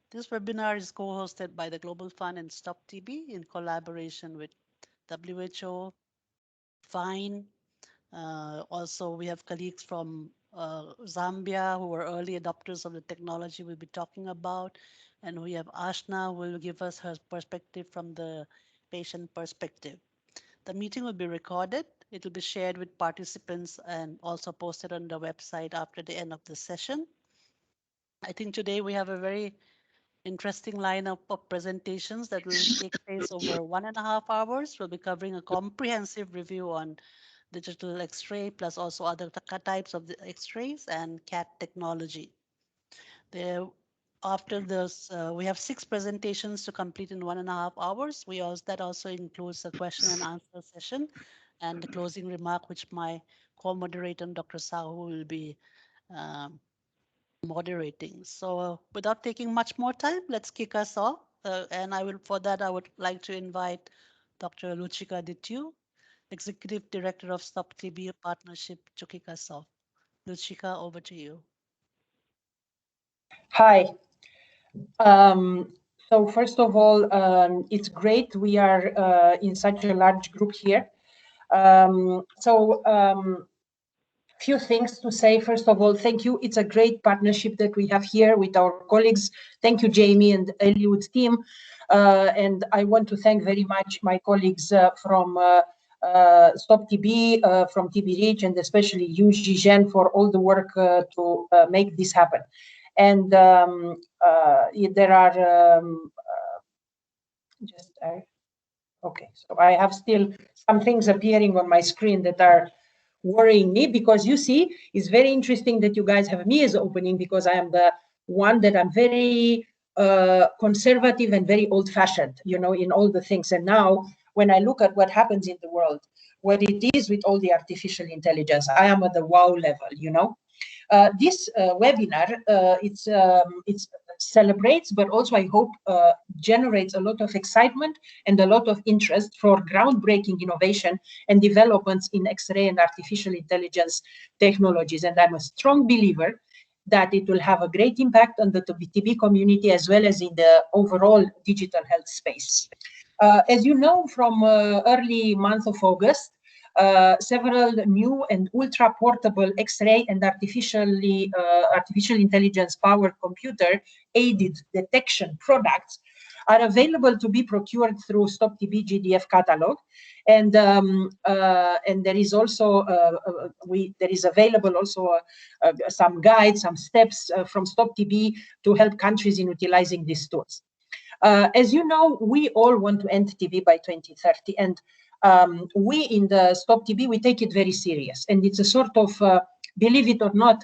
This webinar is co-hosted by the Global Fund and Stop TB in collaboration with WHO, FINE. Also, we have colleagues from Zambia who are early adopters of the technology we'll be talking about. And we have Ashna who will give us her perspective from the patient perspective. The meeting will be recorded. It will be shared with participants and also posted on the website after the end of the session. I think today we have a very interesting lineup of presentations that will take place over 1.5 hours. We'll be covering a comprehensive review on digital X-ray plus also other types of the X-rays and CAT technology. There, after this, we have 6 presentations to complete in 1.5 hours. That also includes a question and answer session and the closing remark, which my co-moderator, Dr. Sahu, will be um, moderating. So without taking much more time, let's kick us off. And for that, I would like to invite Dr. Luchika Ditu, Executive Director of Stop TB Partnership, to kick us off. Luchika, over to you. Hi. So first of all, it's great we are in such a large group here. Few things to say. First of all, thank you. It's a great partnership that we have here with our colleagues. Thank you, Jamie and Eliud's team. And I want to thank very much my colleagues from Stop TB, from TB Reach, and especially you, Zhijian, for all the work to make this happen. And there are okay, so I have still some things appearing on my screen that are worrying me, because you see, it's very interesting that you guys have me as opening, because I am the one that I'm very conservative and very old-fashioned, you know, in all the things. And now when I look at what happens in the world, what it is with all the artificial intelligence, I am at the wow level, you know. This webinar, it celebrates, but also I hope generates a lot of excitement and a lot of interest for groundbreaking innovation and developments in X-ray and artificial intelligence technologies. And I'm a strong believer that it will have a great impact on the TB community as well as in the overall digital health space. As you know, from early month of August, several new and ultra portable X-ray and artificial intelligence powered computer aided detection products are available to be procured through Stop TB GDF catalog, and there is also there is available also some guides, some steps from Stop TB to help countries in utilizing these tools. As you know, we all want to end TB by 2030, and we in the Stop TB, we take it very serious, and it's a sort of, believe it or not,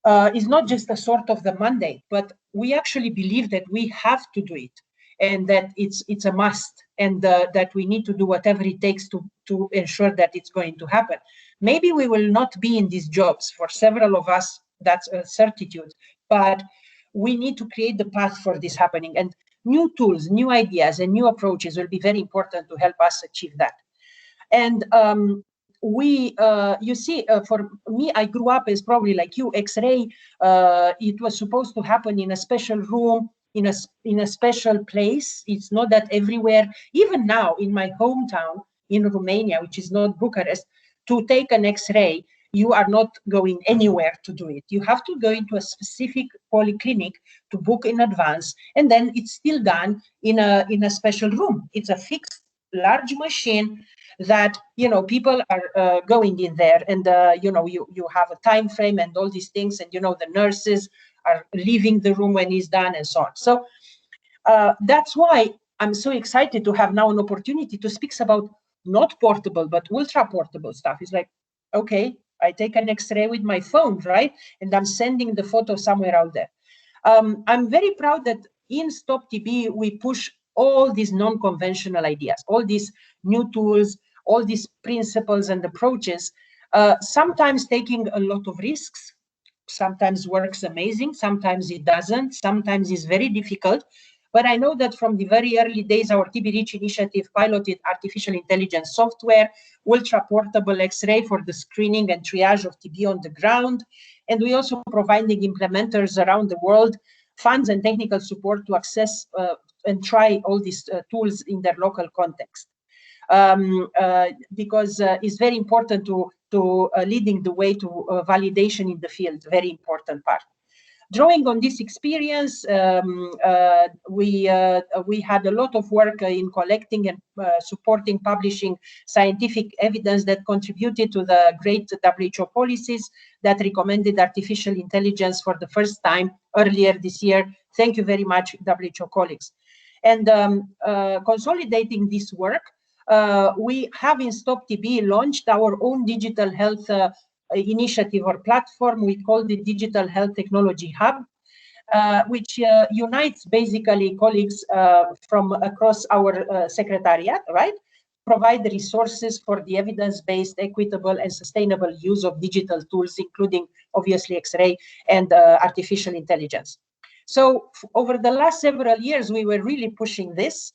it's not just a sort of the mandate, but we actually believe that we have to do it, and that it's a must, and that we need to do whatever it takes to ensure that it's going to happen. Maybe we will not be in these jobs for several of us, that's a certitude, but we need to create the path for this happening. And new tools, new ideas, and new approaches will be very important to help us achieve that. And you see, for me, I grew up as probably like you, X-ray. It was supposed to happen in a special room, in a special place. It's not that everywhere. Even now, in my hometown in Romania, which is not Bucharest, to take an X-ray, you are not going anywhere to do it. You have to go into a specific polyclinic to book in advance, and then it's still done in a special room. It's a fixed large machine that, you know, people are going in there, and you know, you have a time frame and all these things, and you know, the nurses are leaving the room when it's done and so on. So that's why I'm so excited to have now an opportunity to speak about not portable but ultra portable stuff. It's like, okay, I take an X-ray with my phone, right? And I'm sending the photo somewhere out there. I'm very proud that in Stop TB, we push all these non-conventional ideas, all these new tools, all these principles and approaches, sometimes taking a lot of risks, sometimes works amazing, sometimes it doesn't, sometimes it's very difficult. But I know that from the very early days, our TB Reach initiative piloted artificial intelligence software, ultra-portable X-ray for the screening and triage of TB on the ground. And we also providing implementers around the world funds and technical support to access and try all these tools in their local context. Because it's very important to leading the way to validation in the field, very important part. Drawing on this experience, we had a lot of work in collecting and supporting publishing scientific evidence that contributed to the great WHO policies that recommended artificial intelligence for the first time earlier this year. Thank you very much, WHO colleagues. And consolidating this work, we have in Stop TB launched our own digital health initiative or platform. We call it Digital Health Technology Hub, which unites basically colleagues from across our secretariat, right? Provide resources for the evidence-based, equitable, and sustainable use of digital tools, including obviously Xray and artificial intelligence. So over the last several years, we were really pushing this.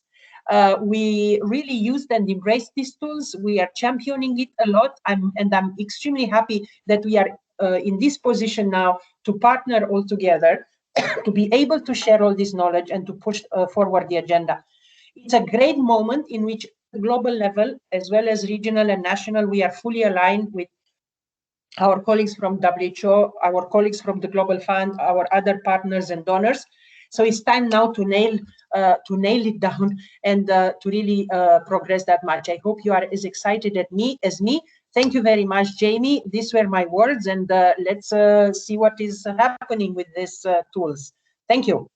We really used and embraced these tools. We are championing it a lot, and I'm extremely happy that we are in this position now to partner all together to be able to share all this knowledge and to push forward the agenda. It's a great moment in which global level, as well as regional and national, we are fully aligned with our colleagues from WHO, our colleagues from the Global Fund, our other partners and donors. So it's time now to nail it down and to really progress that much. I hope you are as excited as me. Thank you very much, Jamie. These were my words, and let's see what is happening with these tools. Thank you.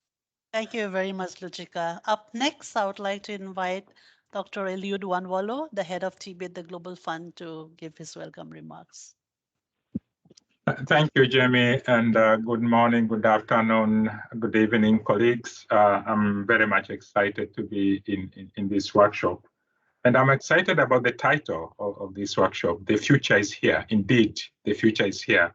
Thank you very much, Luchika. Up next, I would like to invite Dr. Eliud Wanwolo, the head of TB at the Global Fund, to give his welcome remarks. Thank you, Jamie, and good morning, good afternoon, good evening, colleagues. I'm very much excited to be in this workshop. And I'm excited about the title of this workshop, The Future is Here. Indeed, the future is here.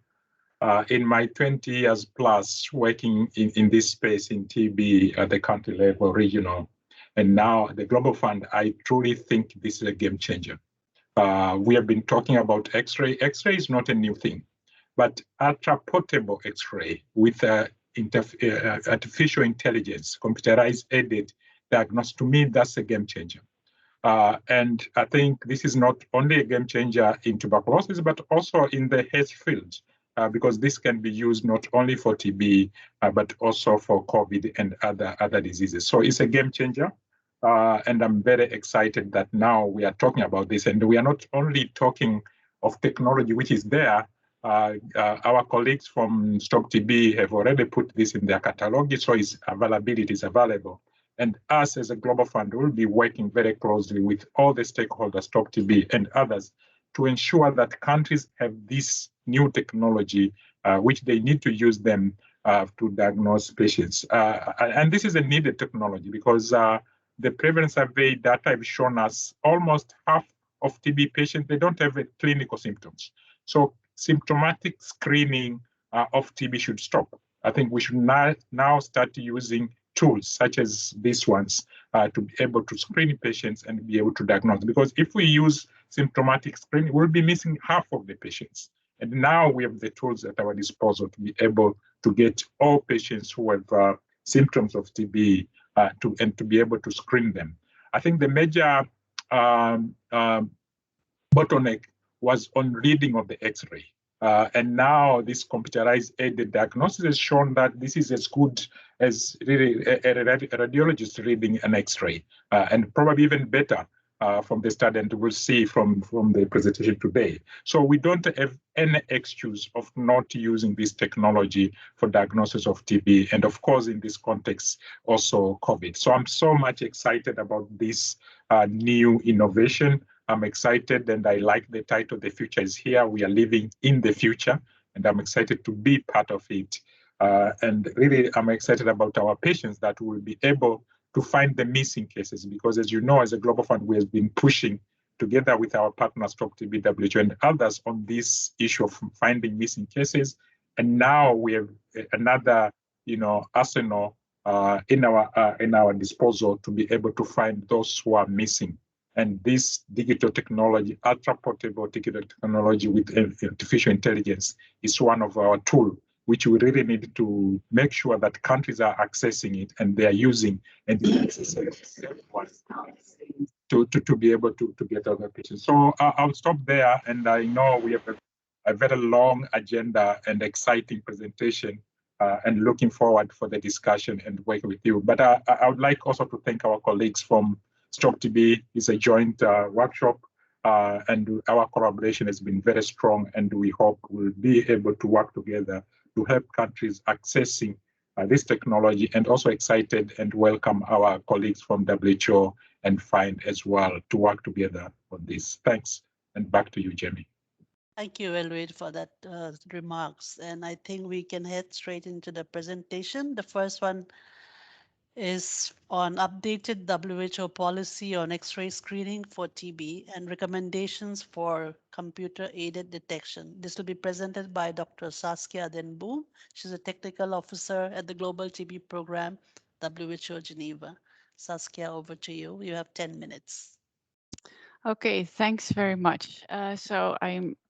In my 20 years plus working in this space in TB at the country level, regional, and now the Global Fund, I truly think this is a game changer. We have been talking about Xray. Xray is not a new thing. But ultra-portable Xray with artificial intelligence, computerized aided diagnosis, to me, that's a game changer. And I think this is not only a game changer in tuberculosis, but also in the health field, because this can be used not only for TB, but also for COVID and other diseases. So it's a game changer. And I'm very excited that now we are talking about this. And we are not only talking of technology which is there. Our colleagues from Stop TB have already put this in their catalogue, so its availability is available. And us as a Global Fund will be working very closely with all the stakeholders, Stop TB and others, to ensure that countries have this new technology, which they need to use them to diagnose patients. And this is a needed technology because the prevalence survey data have shown us almost half of TB patients, they don't have clinical symptoms. So symptomatic screening of TB should stop. I think we should now start using tools such as these ones to be able to screen patients and be able to diagnose. Because if we use symptomatic screening, we'll be missing half of the patients. And now we have the tools at our disposal to be able to get all patients who have symptoms of TB and to be able to screen them. I think the major bottleneck was on reading of the Xray. And now this computerized aided diagnosis has shown that this is as good as really a radiologist reading an Xray, and probably even better from the study, and we'll see from the presentation today. So we don't have any excuse of not using this technology for diagnosis of TB, and of course, in this context, also COVID. So I'm so much excited about this new innovation. I'm excited and I like the title, The Future is Here. We are living in the future, and I'm excited to be part of it. And really, I'm excited about our patients that will be able to find the missing cases, because as you know, as a Global Fund, we have been pushing together with our partners, Stop TB, WHO, and others on this issue of finding missing cases. And now we have another, arsenal in our disposal to be able to find those who are missing. And this digital technology, ultra-portable digital technology with artificial intelligence is one of our tools which we really need to make sure that countries are accessing it and they are using and to be able to get other patients. So I'll stop there, and I know we have a very long agenda and exciting presentation, and looking forward for the discussion and work with you. But I would like also to thank our colleagues from STOP-TB. It's a joint workshop, and our collaboration has been very strong, and we hope we'll be able to work together to help countries accessing this technology, and also excited and welcome our colleagues from WHO and FIND as well to work together on this. Thanks, and back to you, Jamie. Thank you, Elwin, for that remarks. And I think we can head straight into the presentation. The first one is on updated WHO policy on X-ray screening for TB and recommendations for computer-aided detection. This will be presented by Dr. Saskia Denboom. She's a technical officer at the Global TB Program, WHO Geneva. Saskia, over to you. You have 10 minutes. Okay, thanks very much. So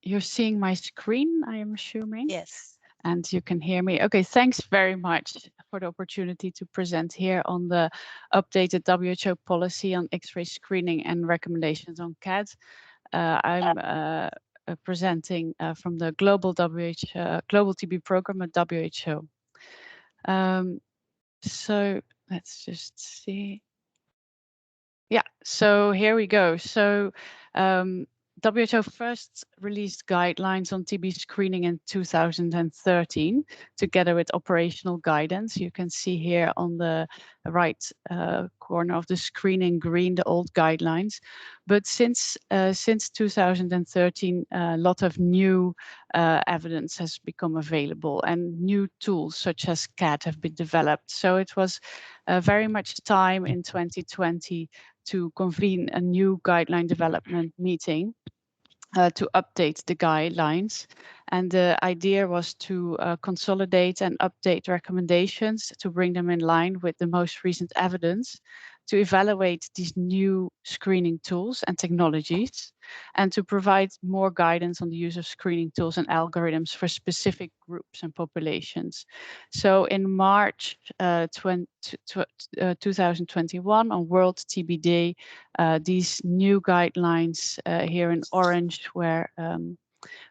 you're seeing my screen, I am assuming? Yes. And you can hear me. Okay, thanks very much for the opportunity to present here on the updated WHO policy on X-ray screening and recommendations on CAD. I'm presenting from the Global TB Program at WHO. So let's just see. Yeah, so here we go. So WHO first released guidelines on TB screening in 2013, together with operational guidance. You can see here on the right corner of the screen in green, the old guidelines. But since 2013, a lot of new evidence has become available, and new tools such as CAD have been developed. So it was very much time in 2020 to convene a new guideline development meeting to update the guidelines. And the idea was to consolidate and update recommendations to bring them in line with the most recent evidence, to evaluate these new screening tools and technologies, and to provide more guidance on the use of screening tools and algorithms for specific groups and populations. So in March 2021, on World TB Day, these new guidelines here in orange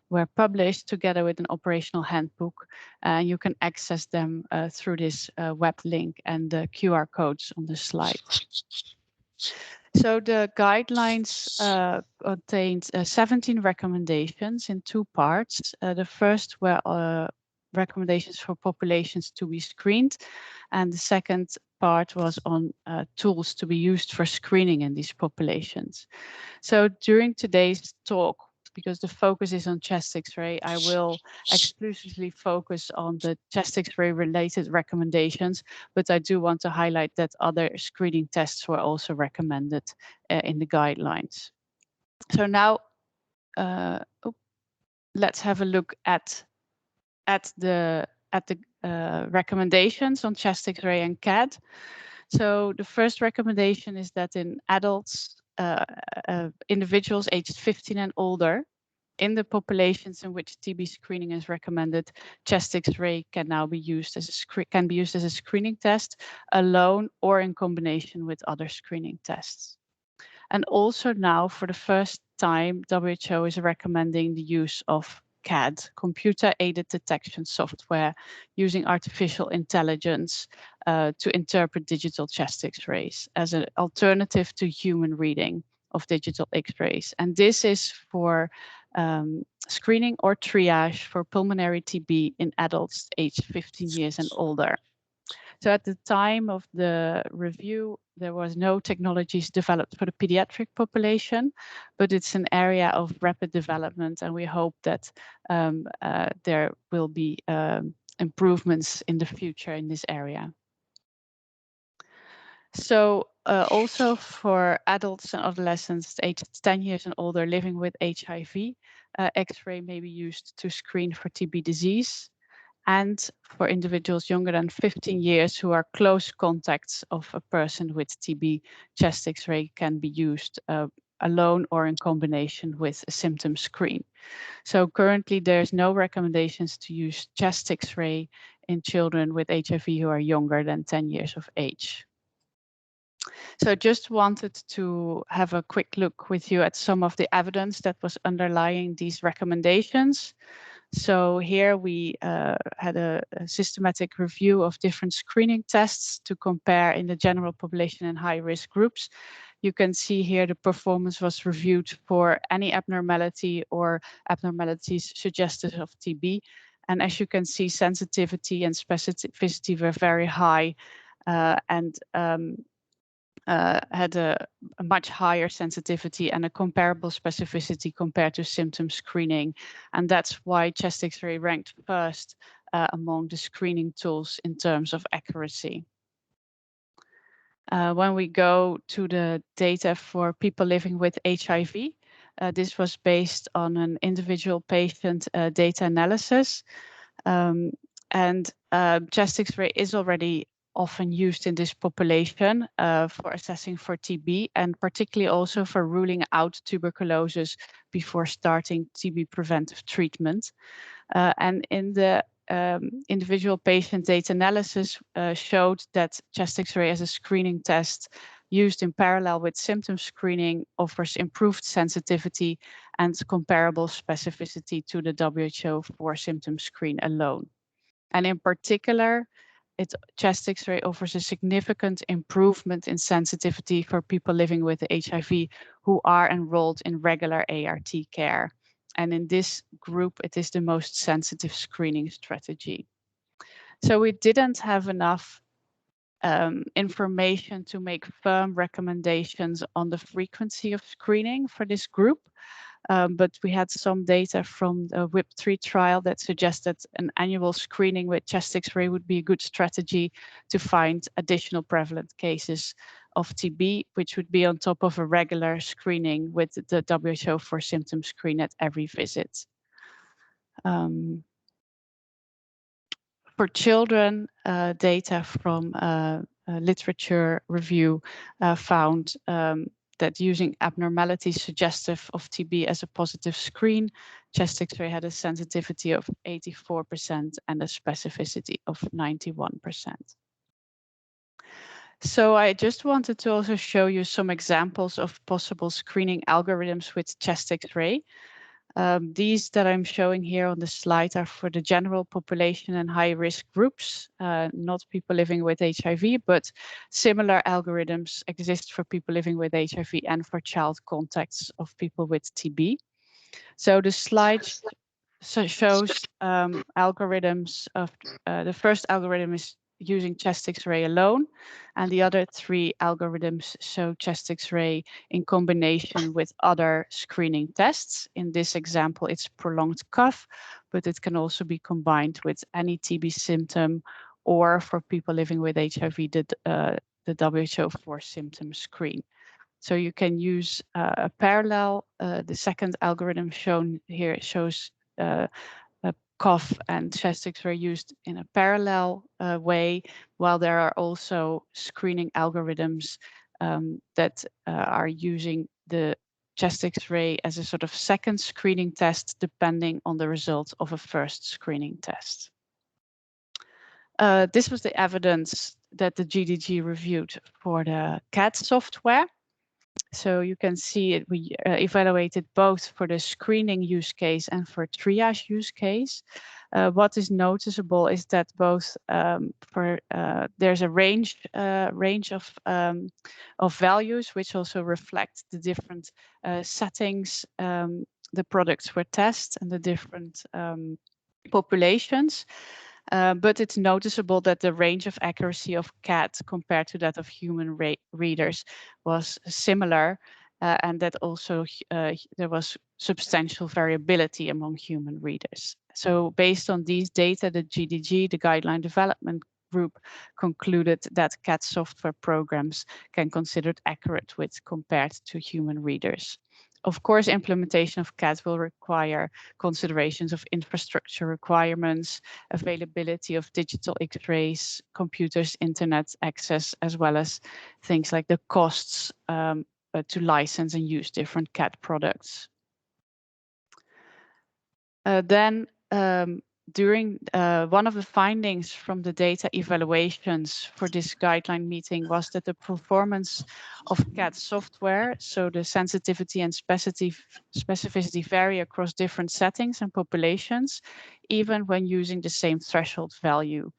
were published together with an operational handbook. You can access them through this web link and the QR codes on the slide. So the guidelines contained 17 recommendations in two parts. The first were recommendations for populations to be screened, and the second part was on tools to be used for screening in these populations. So during today's talk, because the focus is on chest X-ray, I will exclusively focus on the chest X-ray related recommendations, but I do want to highlight that other screening tests were also recommended in the guidelines. So now let's have a look at the recommendations on chest X-ray and CAD. So the first recommendation is that in adults, individuals aged 15 and older, in the populations in which TB screening is recommended, chest X-ray can now be used as a screening test alone or in combination with other screening tests. And also now, for the first time, WHO is recommending the use of CAD, computer-aided detection software, using artificial intelligence to interpret digital chest X-rays as an alternative to human reading of digital X-rays. And this is for screening or triage for pulmonary TB in adults aged 15 years and older. So at the time of the review, there was no technologies developed for the pediatric population, but it's an area of rapid development, and we hope that there will be improvements in the future in this area. So also for adults and adolescents aged 10 years and older living with HIV, X-ray may be used to screen for TB disease. And for individuals younger than 15 years who are close contacts of a person with TB, chest X-ray can be used alone or in combination with a symptom screen. So currently there's no recommendations to use chest X-ray in children with HIV who are younger than 10 years of age. So I just wanted to have a quick look with you at some of the evidence that was underlying these recommendations. So here we had a systematic review of different screening tests to compare in the general population and high-risk groups. You can see here the performance was reviewed for any abnormality or abnormalities suggestive of TB. And as you can see, sensitivity and specificity were very high and had a much higher sensitivity and a comparable specificity compared to symptom screening. And that's why chest X-ray ranked first among the screening tools in terms of accuracy. When we go to the data for people living with HIV, this was based on an individual patient data analysis. And chest X-ray is already often used in this population for assessing for TB and particularly also for ruling out tuberculosis before starting TB preventive treatment. And in the individual patient data analysis showed that chest X-ray as a screening test used in parallel with symptom screening offers improved sensitivity and comparable specificity to the WHO for symptom screen alone. And in particular, chest X-ray offers a significant improvement in sensitivity for people living with HIV who are enrolled in regular ART care. And in this group, it is the most sensitive screening strategy. So we didn't have enough information to make firm recommendations on the frequency of screening for this group. But we had some data from the WIP3 trial that suggested an annual screening with chest X-ray would be a good strategy to find additional prevalent cases of TB, which would be on top of a regular screening with the WHO for symptom screen at every visit. For children, data from literature review found that using abnormalities suggestive of TB as a positive screen, chest X-ray had a sensitivity of 84% and a specificity of 91%. So I just wanted to also show you some examples of possible screening algorithms with chest X-ray. These that I'm showing here on the slide are for the general population and high-risk groups, not people living with HIV, but similar algorithms exist for people living with HIV and for child contacts of people with TB. So the slide shows algorithms of, the first algorithm is using chest X-ray alone, and the other three algorithms show chest X-ray in combination with other screening tests. In this example, it's prolonged cough, but it can also be combined with any TB symptom or for people living with HIV, the WHO for symptom screen. So you can use a parallel. The second algorithm shown here shows cough and chest X-ray used in a parallel way, while there are also screening algorithms that are using the chest X-ray as a sort of second screening test, depending on the result of a first screening test. This was the evidence that the GDG reviewed for the CAT software. So you can see it, we evaluated both for the screening use case and for triage use case. What is noticeable is that both there's a range of values which also reflect the different settings the products were tested and the different populations. But it's noticeable that the range of accuracy of CAT compared to that of human readers was similar, and that also there was substantial variability among human readers. So based on these data, the GDG, the Guideline Development Group, concluded that CAT software programs can be considered accurate with compared to human readers. Of course, implementation of CAT will require considerations of infrastructure requirements, availability of digital X-rays, computers, internet access, as well as things like the costs to license and use different CAD products. Then during one of the findings from the data evaluations for this guideline meeting was that the performance of CAD software, so the sensitivity and specificity vary across different settings and populations, even when using the same threshold value.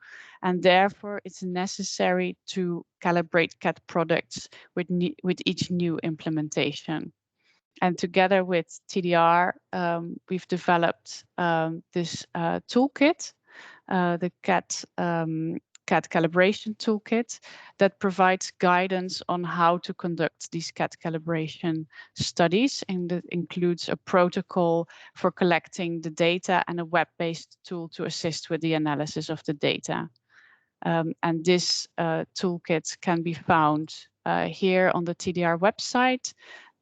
And therefore, it's necessary to calibrate CAD products with each new implementation. And together with TDR, we've developed this toolkit, the CAD calibration toolkit, that provides guidance on how to conduct these CAD calibration studies. And it includes a protocol for collecting the data and a web-based tool to assist with the analysis of the data. And this toolkit can be found here on the TDR website.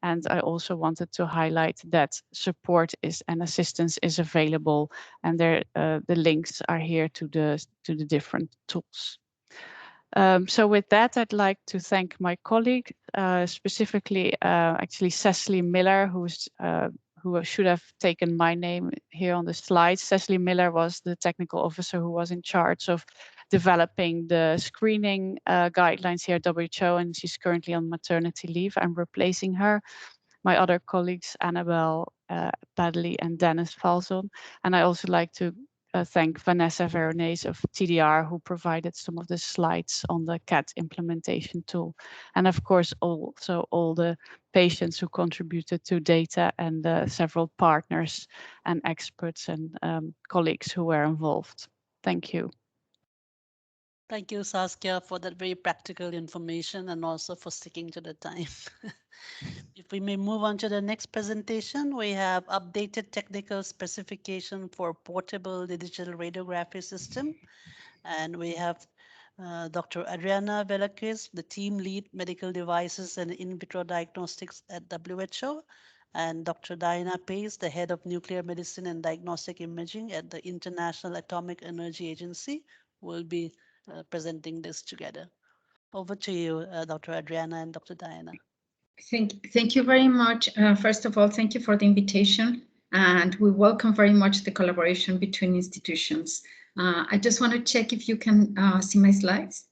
And I also wanted to highlight that support and assistance is available, and there the links are here to the different tools. So with that, I'd like to thank my colleague, specifically actually Cecily Miller, who should have taken my name here on the slide. Cecily Miller was the technical officer who was in charge of developing the screening guidelines here at WHO, and she's currently on maternity leave. I'm replacing her. My other colleagues, Annabelle Padley and Dennis Falzon. And I also like to thank Vanessa Veronese of TDR, who provided some of the slides on the CAD implementation tool. And of course, also all the patients who contributed to data, and several partners and experts and colleagues who were involved. Thank you. Thank you, Saskia, for that very practical information and also for sticking to the time. If we may move on to the next presentation, we have updated technical specification for portable digital radiography system. And we have Dr. Adriana Velázquez, the team lead medical devices and in vitro diagnostics at WHO, and Dr. Diana Pace, the head of nuclear medicine and diagnostic imaging at the International Atomic Energy Agency, will be presenting this together. Over to you, Dr. Adriana and Dr. Diana. Thank you very much. First of all, thank you for the invitation, and we welcome very much the collaboration between institutions. I just want to check if you can see my slides.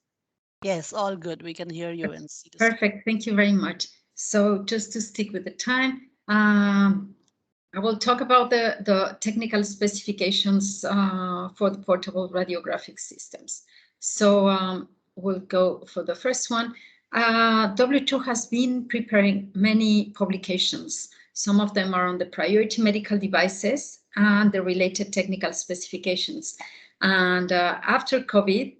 Yes, all good. We can hear you and see. Perfect. Thank you very much. So just to stick with the time, I will talk about the technical specifications for the portable radiographic systems. So we'll go for the first one. WHO has been preparing many publications. Some of them are on the priority medical devices and the related technical specifications. And after COVID,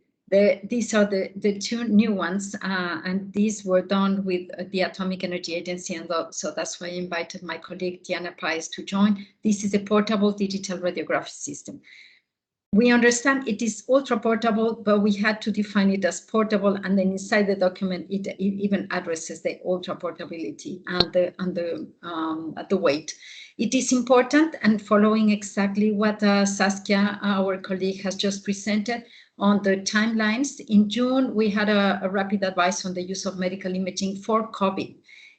these are the two new ones, and these were done with the Atomic Energy Agency, and so that's why I invited my colleague Diana Pace to join. This is a portable digital radiography system. We understand it is ultra portable, but we had to define it as portable, and then inside the document it even addresses the ultra portability and the weight. It is important, and following exactly what Saskia, our colleague, has just presented on the timelines. In June, we had a rapid advice on the use of medical imaging for COVID.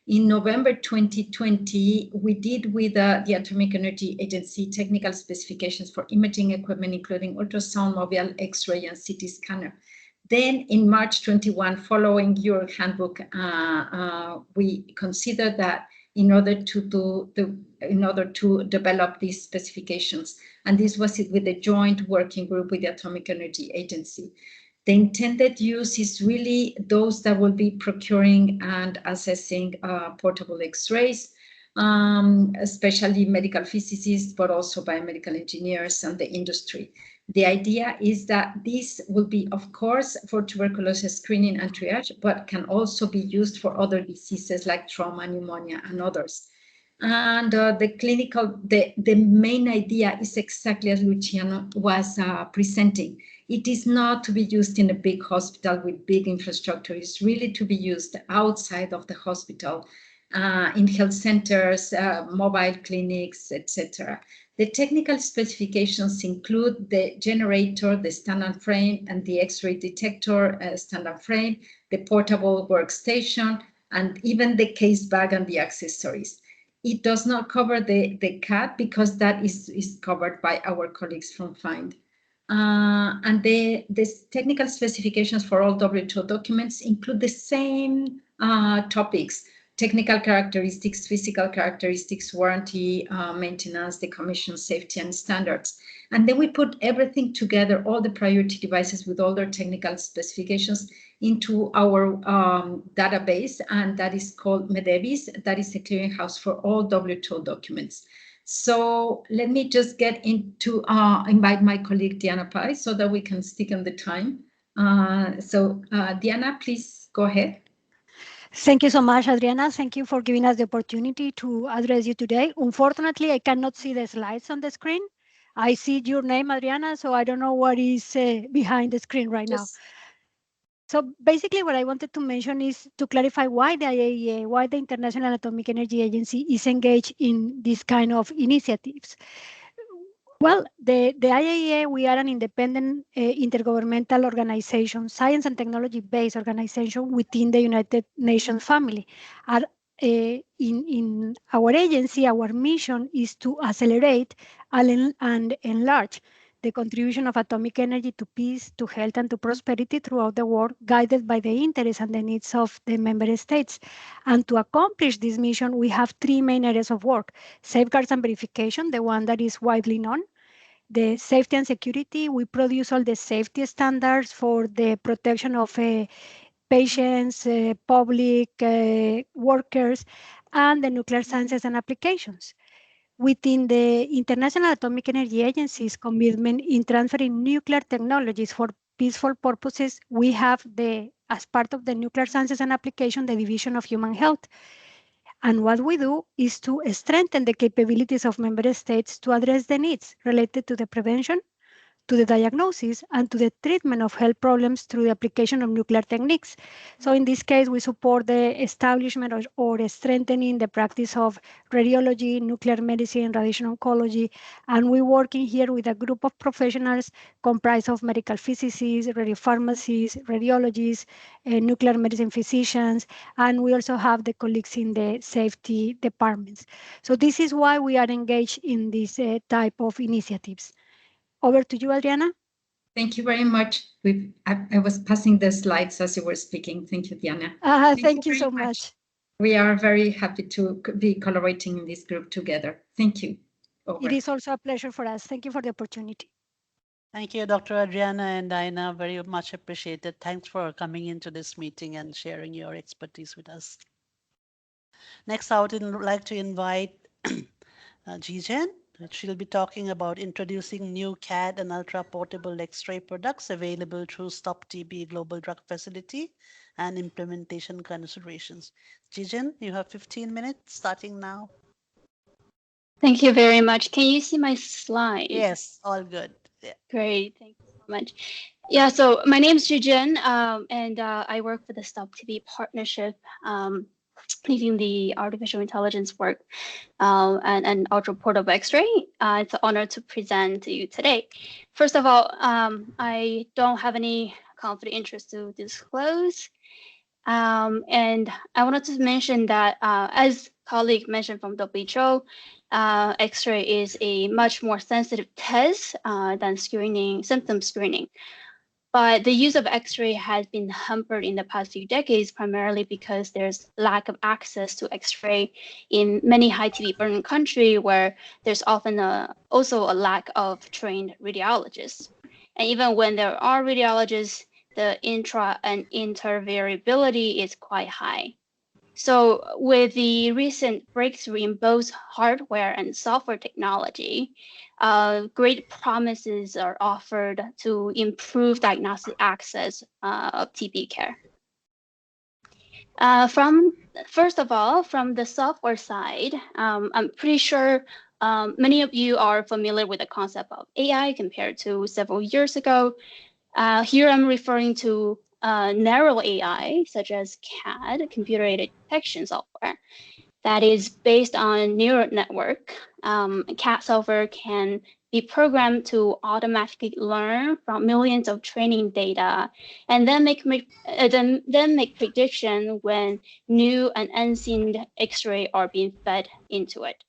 In November 2020, we did with the Atomic Energy Agency technical specifications for imaging equipment, including ultrasound, mobile, X-ray, and CT scanner. Then in March 21, following your handbook, we considered that in order to develop these specifications, and this was it with a joint working group with the Atomic Energy Agency. The intended use is really those that will be procuring and assessing portable X-rays, especially medical physicists, but also biomedical engineers and the industry. The idea is that this will be, of course, for tuberculosis screening and triage, but can also be used for other diseases like trauma, pneumonia, and others. And the main idea is exactly as Luciano was presenting. It is not to be used in a big hospital with big infrastructure. It's really to be used outside of the hospital, in health centers, mobile clinics, etc. The technical specifications include the generator, the standard frame, and the X-ray detector standard frame, the portable workstation, and even the case bag and the accessories. It does not cover the CAD because that is covered by our colleagues from FIND. And the technical specifications for all WTO documents include the same topics: technical characteristics, physical characteristics, warranty, maintenance, decommission, safety, and standards. And then we put everything together, all the priority devices with all their technical specifications, into our database, and that is called MEDEVIS. That is a clearinghouse for all WTO documents. So let me just get into invite my colleague Diana Pai so that we can stick on the time. Diana, please go ahead. Thank you so much, Adriana. Thank you for giving us the opportunity to address you today. Unfortunately, I cannot see the slides on the screen. I see your name, Adriana, so I don't know what is behind the screen right now. So basically what I wanted to mention is to clarify why the IAEA, why the International Atomic Energy Agency is engaged in this kind of initiatives. Well, the IAEA, we are an independent intergovernmental organization, science and technology-based organization within the United Nations family. In our agency, our mission is to accelerate and enlarge the contribution of atomic energy to peace, to health, and to prosperity throughout the world, guided by the interests and the needs of the member states. And to accomplish this mission, we have three main areas of work: safeguards and verification, the one that is widely known; the safety and security, we produce all the safety standards for the protection of patients, public workers, and the nuclear sciences and applications. Within the International Atomic Energy Agency's commitment in transferring nuclear technologies for peaceful purposes, we have as part of the nuclear sciences and application, the Division of Human Health. And what we do is to strengthen the capabilities of member states to address the needs related to the prevention, to the diagnosis, and to the treatment of health problems through the application of nuclear techniques. So in this case, we support the establishment or strengthening the practice of radiology, nuclear medicine, radiation oncology, and we're working here with a group of professionals comprised of medical physicists, radiopharmacists, radiologists, nuclear medicine physicians, and we also have the colleagues in the safety departments. So this is why we are engaged in this type of initiatives. Over to you, Adriana. Thank you very much. I was passing the slides as you were speaking. Thank you, Diana. Thank you so much. We are very happy to be collaborating in this group together. Thank you. Over. It is also a pleasure for us. Thank you for the opportunity. Thank you, Dr. Adriana and Diana. Very much appreciated. Thanks for coming into this meeting and sharing your expertise with us. Next, I would like to invite Jijen. She'll be talking about introducing new CAD and ultra-portable Xray products available through STOP-TB Global Drug Facility and implementation considerations. Jijen, you have 15 minutes starting now. Thank you very much. Can you see my slides? Yes, all good. Yeah. Great, thank you so much. Yeah, so my name is Jijen, and I work for the STOP-TB partnership, leading the artificial intelligence work and ultra-portable Xray. It's an honor to present to you today. First of all, I don't have any conflict of interest to disclose. And I wanted to mention that, as colleague mentioned from WHO, Xray is a much more sensitive test than symptom screening. But the use of Xray has been hampered in the past few decades, primarily because there's lack of access to Xray in many high TB burden countries where there's often also a lack of trained radiologists. And even when there are radiologists, the intra and inter variability is quite high. So with the recent breakthrough in both hardware and software technology, great promises are offered to improve diagnostic access of TB care. First of all, from the software side, I'm pretty sure many of you are familiar with the concept of AI compared to several years ago. Here I'm referring to narrow AI, such as CAD, computer-aided detection software, that is based on neural network. CAD software can be programmed to automatically learn from millions of training data, and then make prediction when new and unseen X-ray are being fed into it.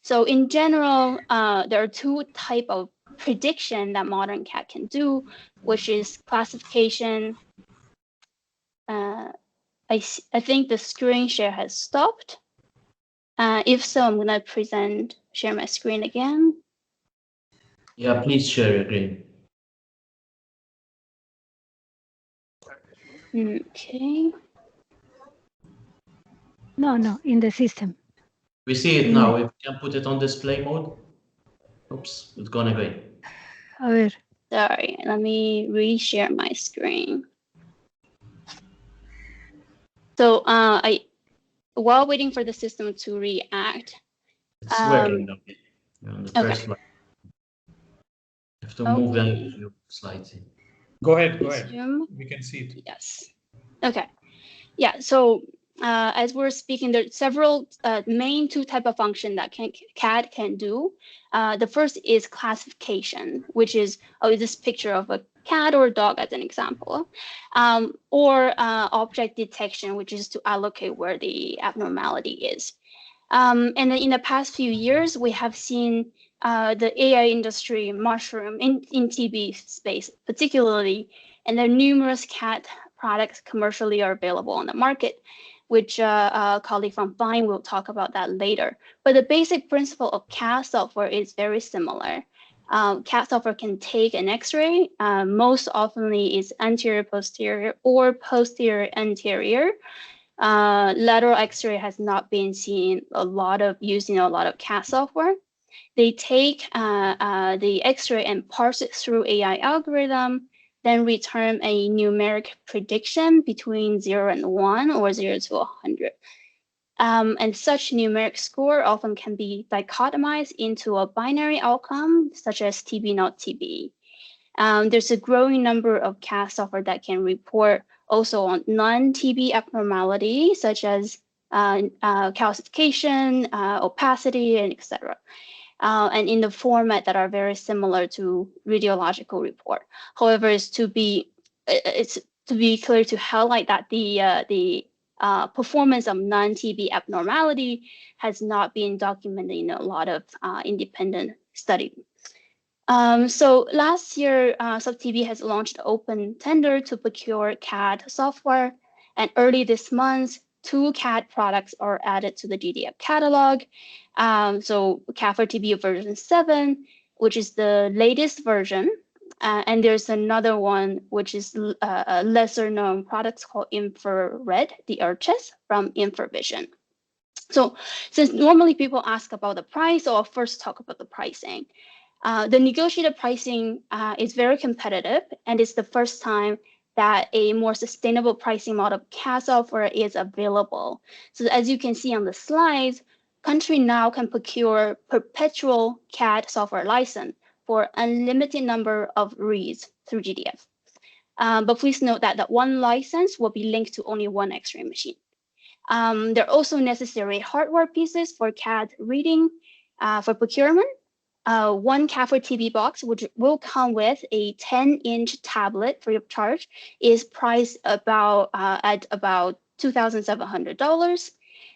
So in general, there are two types of prediction that modern CAD can do, which is classification. I think the screen share has stopped. If so, I'm gonna share my screen again. Yeah, please share your screen. Okay. No, in the system. We see it now. If you can put it on display mode. Oops, it's gone again. A ver. Sorry, let me reshare my screen. So while waiting for the system to react. It's working now. On the first slide. You have to move down a few slides. Go ahead. Zoom. We can see it. Yes. Okay. Yeah. So as we're speaking, there are several main two type of function that CAD can do. The first is classification, which is this picture of a cat or a dog as an example, or object detection, which is to allocate where the abnormality is. And then in the past few years, we have seen the AI industry mushroom in TB space, particularly, and there are numerous CAD products commercially are available on the market, which a colleague from Fine will talk about that later. But the basic principle of CAD software is very similar. CAD software can take an X-ray, most oftenly is anterior posterior or posterior anterior. Lateral X-ray has not been seen using a lot of CAD software. They take the X-ray and parse it through AI algorithm, then return a numeric prediction between 0 and 1 or 0 to 100. And such numeric score often can be dichotomized into a binary outcome, such as TB not TB. There's a growing number of CAD software that can report also on non-TB abnormality, such as calcification, opacity, and etc. And in the format that are very similar to radiological report. However, it's to be clear to highlight that the performance of non-TB abnormality has not been documented in a lot of independent study. So last year, SubTB has launched an open tender to procure CAD software, and early this month, 2 CAD products are added to the GDF catalog. So CAD for TB version 7, which is the latest version, and there's another one which is a lesser known product called Infrared, the Urchis from Infravision. So since normally people ask about the price, so I'll first talk about the pricing. The negotiated pricing is very competitive, and it's the first time that a more sustainable pricing model of CAD software is available. So as you can see on the slides, country now can procure perpetual CAD software license for unlimited number of reads through GDF. But please note that one license will be linked to only one X-ray machine. There are also necessary hardware pieces for CAD reading for procurement. One CAD for TB box, which will come with a 10-inch tablet free of charge, is priced at about $2,700.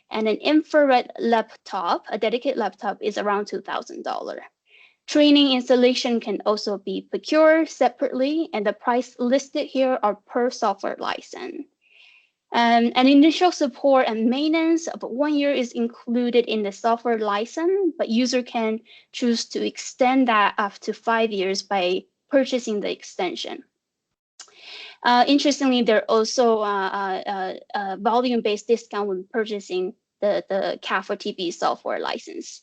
And an infrared laptop, a dedicated laptop, is around $2,000. Training installation can also be procured separately, and the price listed here are per software license. An initial support and maintenance of 1 year is included in the software license, but user can choose to extend that up to 5 years by purchasing the extension. Interestingly, there are also a volume-based discount when purchasing the CAD for TB software license.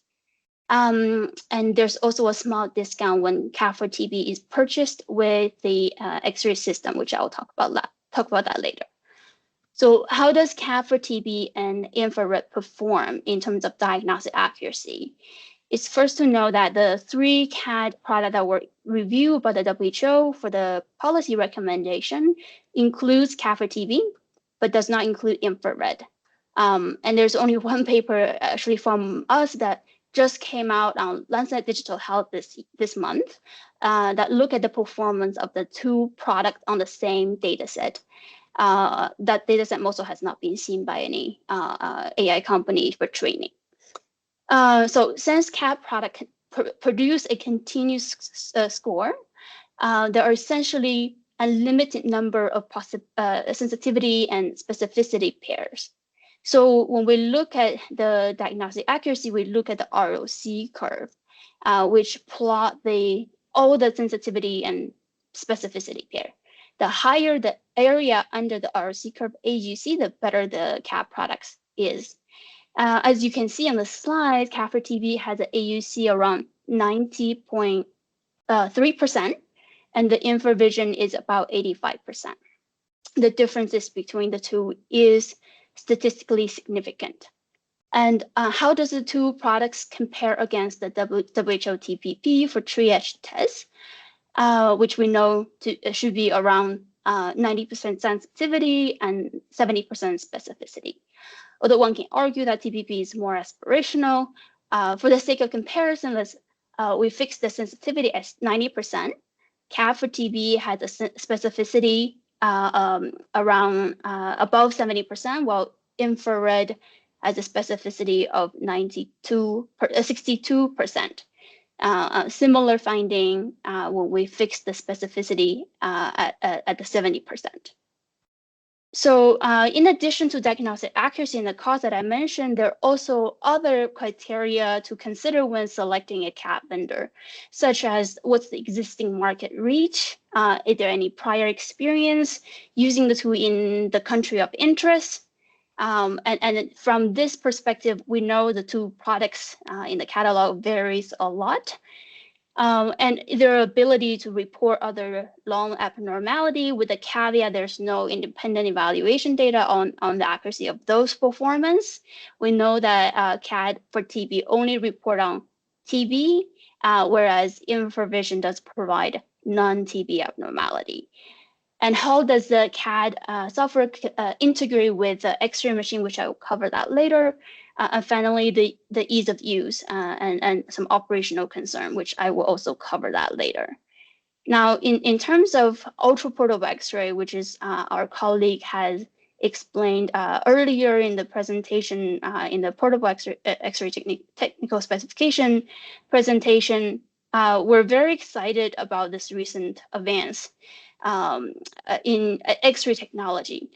And there's also a small discount when CAD for TB is purchased with the X-ray system, which I'll talk about that later. So how does CAD for TB and infrared perform in terms of diagnostic accuracy? It's first to know that the 3 CAD products that were reviewed by the WHO for the policy recommendation includes CAD for TB, but does not include infrared. And there's only one paper actually from us that just came out on Lancet Digital Health this month that look at the performance of the two products on the same data set. That data set also has not been seen by any AI company for training. So since CAD product can produce a continuous score, there are essentially a limited number of sensitivity and specificity pairs. So when we look at the diagnostic accuracy, we look at the ROC curve, which plot all the sensitivity and specificity pair. The higher the area under the ROC curve AUC, the better the CAD products is. As you can see on the slide, CAD for TB has an AUC around 90.3%, and the InfraVision is about 85%. The differences between the two is statistically significant. And how does the two products compare against the WHO TPP for triage tests, which we know should be around 90% sensitivity and 70% specificity? Although one can argue that TPP is more aspirational, for the sake of comparison, we fix the sensitivity as 90%. CAD for TB has a specificity around above 70%, while infrared has a specificity of 62%. Similar finding when we fix the specificity at the 70%. So in addition to diagnostic accuracy and the cost that I mentioned, there are also other criteria to consider when selecting a CAD vendor, such as what's the existing market reach, is there any prior experience using the tool in the country of interest, and from this perspective, we know the two products in the catalog varies a lot. And their ability to report other long abnormality with the caveat there's no independent evaluation data on the accuracy of those performance. We know that CAD for TB only report on TB, whereas InfraVision does provide non-TB abnormality. And how does the CAD software integrate with the Xray machine, which I will cover that later. And finally, the ease of use and some operational concern, which I will also cover that later. Now, in terms of ultra-portable Xray, which is our colleague has explained earlier in the presentation, in the portable Xray technical specification presentation, we're very excited about this recent advance in Xray technology.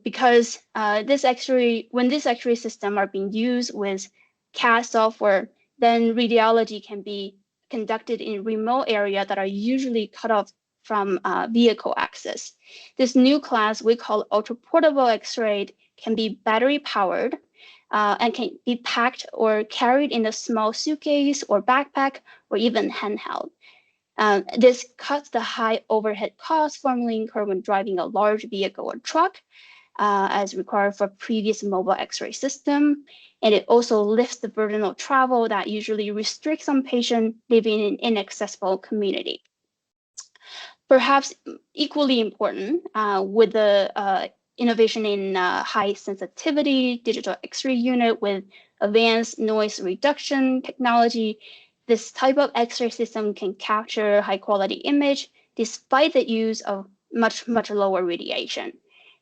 Because when this Xray system are being used with CAD software, then radiology can be conducted in remote areas that are usually cut off from vehicle access. This new class we call ultra-portable Xray can be battery powered and can be packed or carried in a small suitcase or backpack or even handheld. This cuts the high overhead costs formerly incurred when driving a large vehicle or truck, as required for previous mobile Xray system. And it also lifts the burden of travel that usually restricts some patients living in inaccessible community. Perhaps equally important, with the innovation in high sensitivity digital Xray unit with advanced noise reduction technology, this type of Xray system can capture high quality image despite the use of much lower radiation.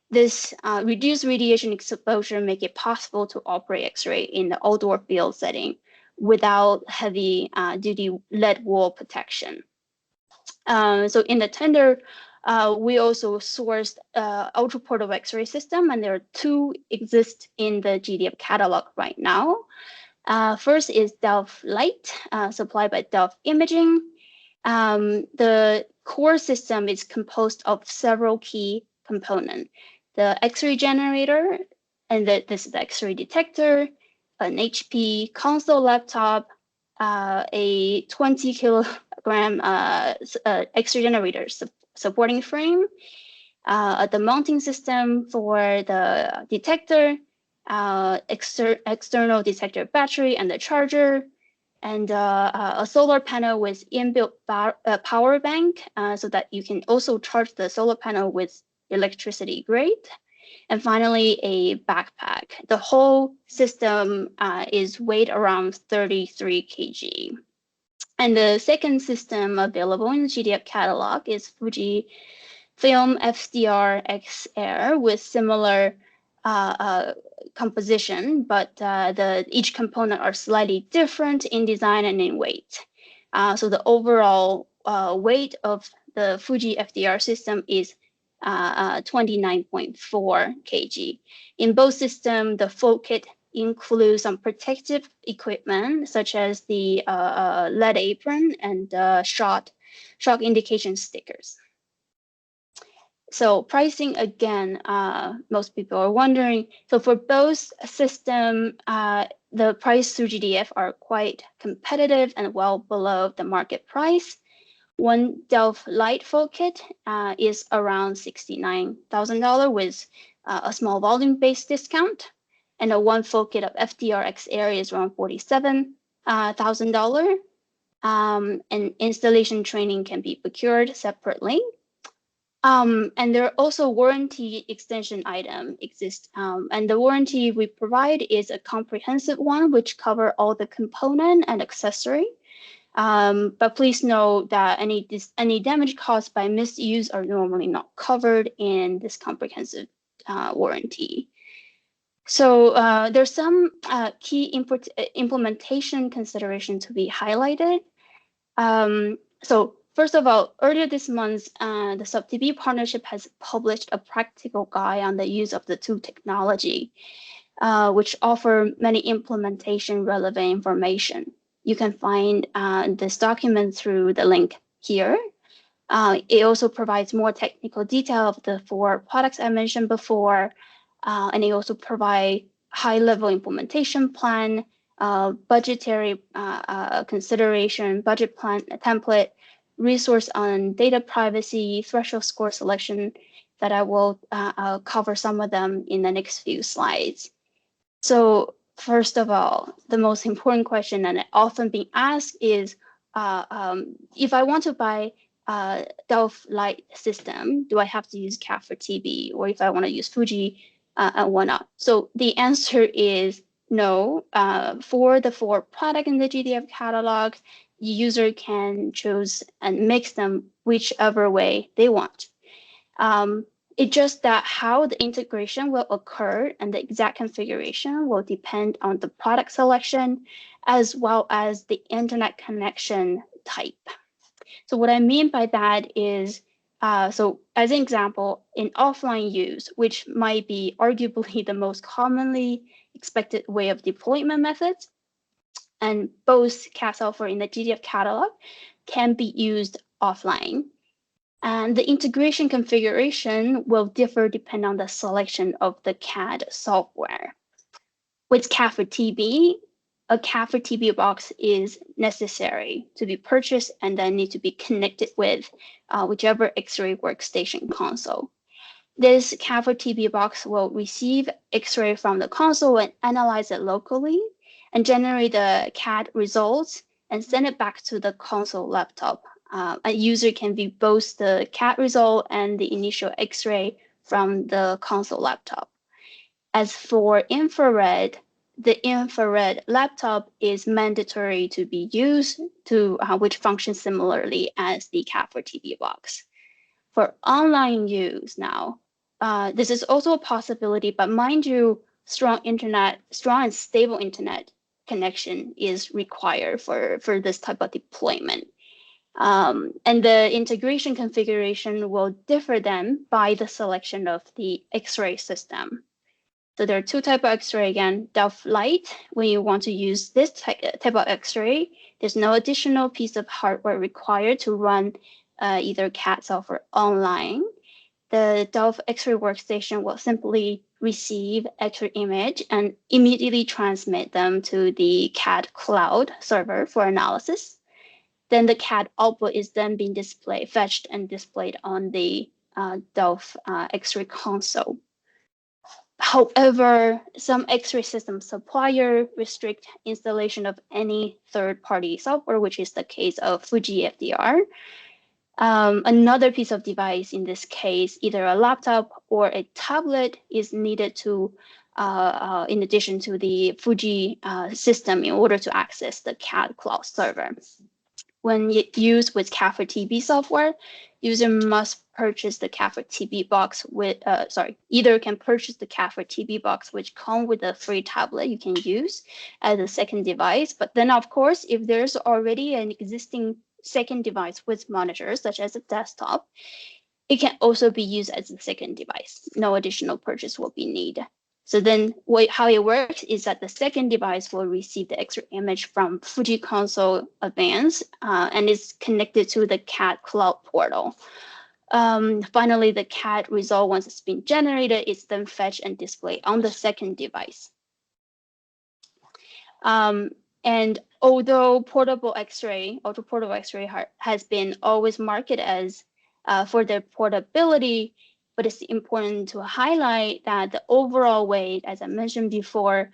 This reduced radiation exposure make it possible to operate Xray in the outdoor field setting without heavy duty lead wool protection. So in the tender, we also sourced ultra portable Xray system, and there are two exist in the GDF catalog right now. First is Divelite, supplied by Delft Imaging. The core system is composed of several key components. The Xray generator, and this is the Xray detector, an HP console laptop, a 20 kilogram Xray generator supporting frame, the mounting system for the detector, external detector battery and the charger, and a solar panel with inbuilt power bank so that you can also charge the solar panel with electricity grade. And finally, a backpack. The whole system is weighed around 33 kg. And the second system available in the GDF catalog is Fujifilm FDR Xray with similar composition, but each component are slightly different in design and in weight. So the overall weight of the Fuji FDR system is 29.4 kg. In both systems, the full kit includes some protective equipment such as the lead apron and shock indication stickers. So pricing, again, most people are wondering. So for both systems, the price through GDF are quite competitive and well below the market price. One Divelite full kit is around $69,000 with a small volume-based discount, and a one full kit of FDR Xray is around $47,000. And installation training can be procured separately. And there are also warranty extension items exist. And the warranty we provide is a comprehensive one, which cover all the component and accessory. But please note that any damage caused by misuse are normally not covered in this comprehensive warranty. So there's some key implementation consideration to be highlighted. So first of all, earlier this month, the STBP partnership has published a practical guide on the use of the tool technology, which offer many implementation relevant information. You can find this document through the link here. It also provides more technical detail of the 4 products I mentioned before, and it also provides high-level implementation plan, budgetary consideration, budget plan template, resource on data privacy, threshold score selection, that I will cover some of them in the next few slides. So first of all, the most important question and often being asked is, if I want to buy a Divelite system, do I have to use CAD for TB? Or if I want to use Fuji and whatnot? So the answer is no. For the 4 products in the GDF catalog, the user can choose and mix them whichever way they want. It's just that how the integration will occur and the exact configuration will depend on the product selection as well as the internet connection type. So what I mean by that is, so as an example, in offline use, which might be arguably the most commonly expected way of deployment methods, and both CAD software in the GDF catalog can be used offline. And the integration configuration will differ depending on the selection of the CAD software. With CAD for TB, a CAD for TB box is necessary to be purchased and then need to be connected with whichever Xray workstation console. This CAD for TB box will receive Xray from the console and analyze it locally and generate the CAD results and send it back to the console laptop. A user can view both the CAD result and the initial Xray from the console laptop. As for infrared, the infrared laptop is mandatory to be used, which functions similarly as the CAD for TB box. For online use now, this is also a possibility, but mind you, strong and stable internet connection is required for this type of deployment. And the integration configuration will differ then by the selection of the Xray system. So there are 2 types of Xray again. Divelite, when you want to use this type of Xray, there's no additional piece of hardware required to run either CAD software online. The Xray workstation will simply receive Xray image and immediately transmit them to the CAD cloud server for analysis. Then the CAD output is then being fetched and displayed on the Xray console. However, some Xray system supplier restrict installation of any third-party software, which is the case of Fuji FDR. Another piece of device, in this case, either a laptop or a tablet, is needed to, in addition to the Fuji system, in order to access the CAD cloud server. When used with CAD for TB software, user must purchase the CAD for TB box with, either can purchase the CAD for TB box, which come with a free tablet you can use as a second device. But then, of course, if there's already an existing second device with monitors, such as a desktop, it can also be used as a second device. No additional purchase will be needed. So then how it works is that the second device will receive the X-ray image from Fuji Console Advanced and is connected to the CAD cloud portal. Finally, the CAD result, once it's been generated, is then fetched and displayed on the second device. And although portable X-ray, ultra-portable X-ray has been always marketed as for their portability, but it's important to highlight that the overall weight, as I mentioned before,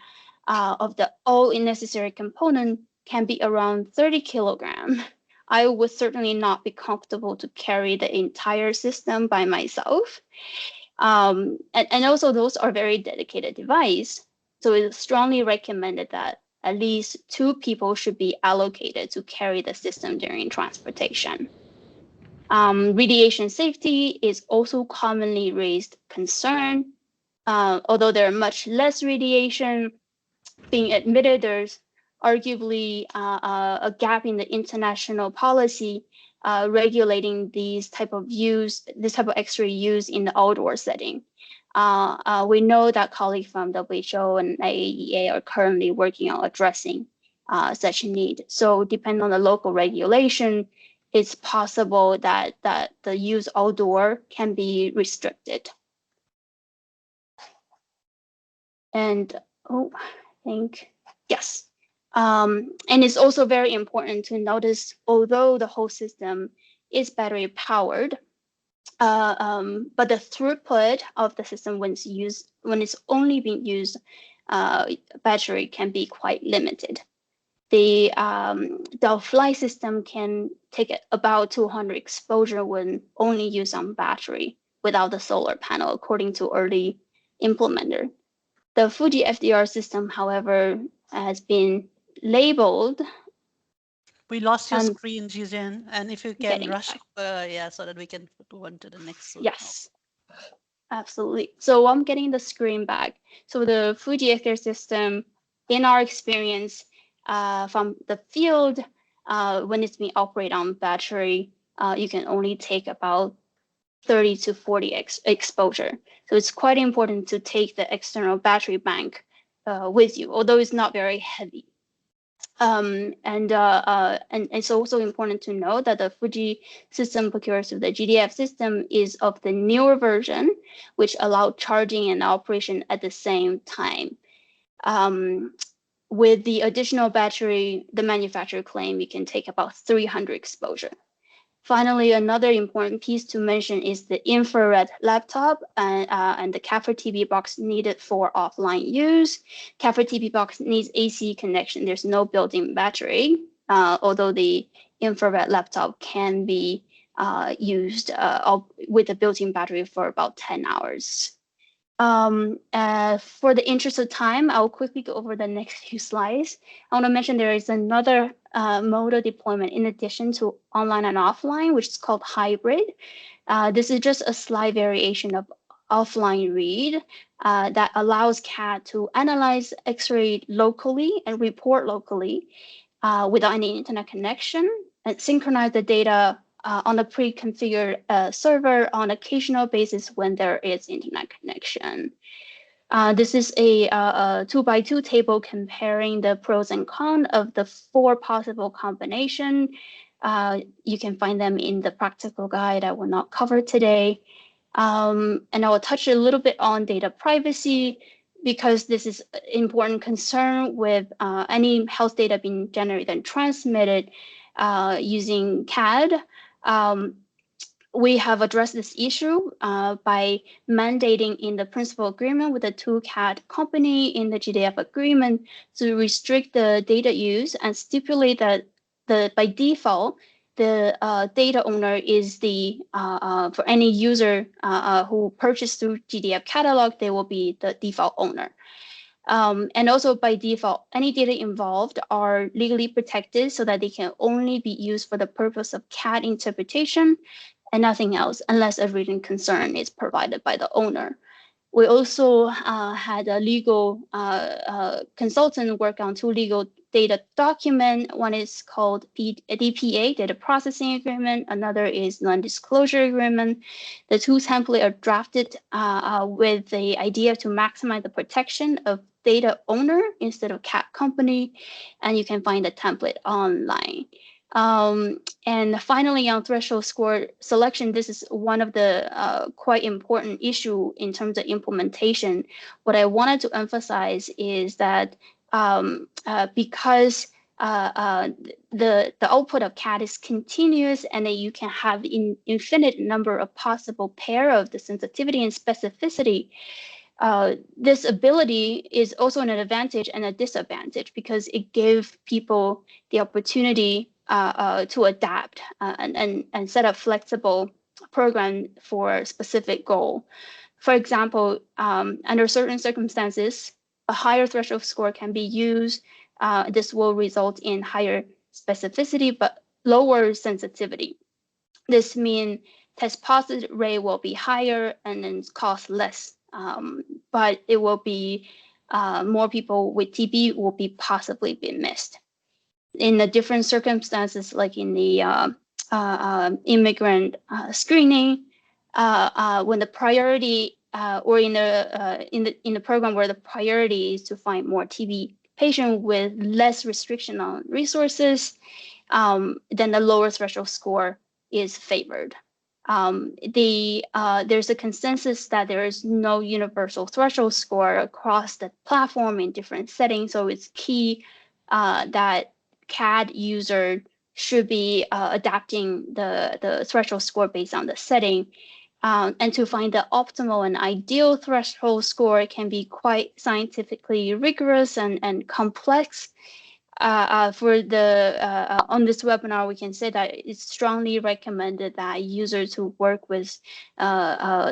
of the all necessary component can be around 30 kilograms. I would certainly not be comfortable to carry the entire system by myself. And also those are very dedicated devices. So it's strongly recommended that at least 2 people should be allocated to carry the system during transportation. Radiation safety is also commonly raised concern. Although there are much less radiation being admitted, there's arguably a gap in the international policy regulating this type of X-ray use in the outdoor setting. We know that colleagues from WHO and IAEA are currently working on addressing such a need. So depending on the local regulation, it's possible that the use outdoor can be restricted. And I think, yes. And it's also very important to notice, although the whole system is battery powered, but the throughput of the system when it's only being used, battery can be quite limited. The fly system can take about 200 exposure when only used on battery without the solar panel, according to early implementer. The Fuji FDR system, however, has been labeled. We lost your screen, Jijin, and if you can rush, so that we can go on to the next one. Yes, absolutely. So I'm getting the screen back. So the Fuji FDR system, in our experience from the field, when it's being operated on battery, you can only take about 30 to 40 exposure. So it's quite important to take the external battery bank with you, although it's not very heavy. And it's also important to know that the Fuji system procured through the GDF system is of the newer version, which allowed charging and operation at the same time. With the additional battery, the manufacturer claim you can take about 300 exposure. Finally, another important piece to mention is the infrared laptop and the CAD for TB box needed for offline use. CAD for TB box needs AC connection. There's no built-in battery, although the infrared laptop can be used with a built-in battery for about 10 hours. For the interest of time, I'll quickly go over the next few slides. I want to mention there is another mode of deployment in addition to online and offline, which is called hybrid. This is just a slight variation of offline read that allows CAD to analyze X-ray locally and report locally without any internet connection and synchronize the data on a pre-configured server on occasional basis when there is internet connection. This is a 2x2 table comparing the pros and cons of the 4 possible combinations. You can find them in the practical guide I will not cover today. And I will touch a little bit on data privacy because this is an important concern with any health data being generated and transmitted using CAD. We have addressed this issue by mandating in the principal agreement with the 2 CAD company in the GDF agreement to restrict the data use and stipulate that by default, the data owner is the for any user who purchased through GDF catalog, they will be the default owner. And also by default, any data involved are legally protected so that they can only be used for the purpose of CAD interpretation and nothing else, unless a written concern is provided by the owner. We also had a legal consultant work on 2 legal data documents. One is called DPA, Data Processing Agreement. Another is Non-Disclosure Agreement. The 2 templates are drafted with the idea to maximize the protection of data owner instead of CAD company, and you can find the template online. And finally, on threshold score selection, this is one of the quite important issue in terms of implementation. What I wanted to emphasize is that because the output of CAD is continuous, and that you can have infinite number of possible pair of the sensitivity and specificity, this ability is also an advantage and a disadvantage, because it gives people the opportunity to adapt and set up flexible program for a specific goal. For example, under certain circumstances, a higher threshold score can be used. This will result in higher specificity but lower sensitivity. This means test positive rate will be higher and then cost less, but it will be more people with TB will be possibly be missed. In the different circumstances, like in the immigrant screening, when the priority or in the program where the priority is to find more TB patient with less restriction on resources, then the lower threshold score is favored. There's a consensus that there is no universal threshold score across the platform in different settings, so it's key that CAD user should be adapting the threshold score based on the setting. And to find the optimal and ideal threshold score can be quite scientifically rigorous and complex. For the on this webinar, we can say that it's strongly recommended that users who work with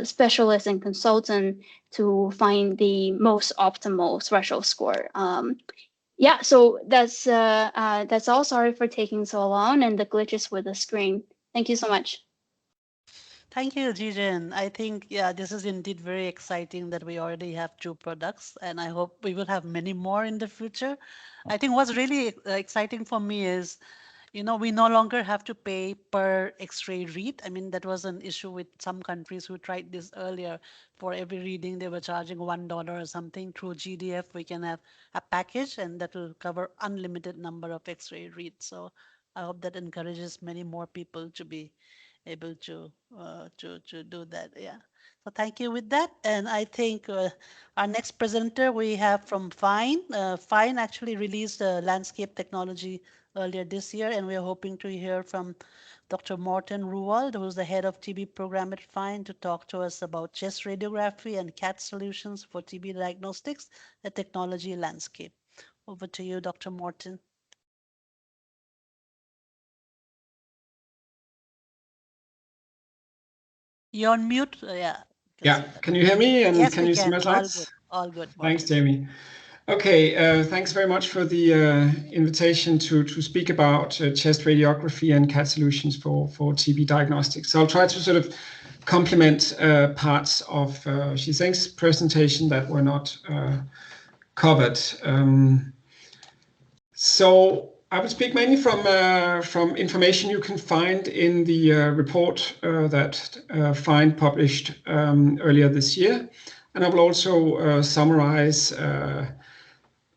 specialists and consultants to find the most optimal threshold score. Yeah, so that's all. Sorry for taking so long and the glitches with the screen. Thank you so much. Thank you, Jijin. I think, yeah, this is indeed very exciting that we already have 2 products, and I hope we will have many more in the future. I think what's really exciting for me is, you know, we no longer have to pay per X-ray read. I mean, that was an issue with some countries who tried this earlier. For every reading, they were charging $1 or something. Through GDF, we can have a package, and that will cover unlimited number of X-ray reads. So I hope that encourages many more people to be able to do that. Yeah. So thank you with that. And I think our next presenter we have from Fine. Fine actually released a landscape technology earlier this year, and we are hoping to hear from Dr. Morten Ruwald, who's the head of TB program at Fine, to talk to us about chest radiography and CAT solutions for TB diagnostics, the technology landscape. Over to you, Dr. Morten. You're on mute. Yeah. Yeah. Can you hear me? And yes, can you see my slides? All good. Thanks, Jamie. Okay. Thanks very much for the invitation to speak about chest radiography and CAT solutions for TB diagnostics. So I'll try to sort of complement parts of Xizeng's presentation that were not covered. So I will speak mainly from information you can find in the report that Fine published earlier this year, and I will also summarize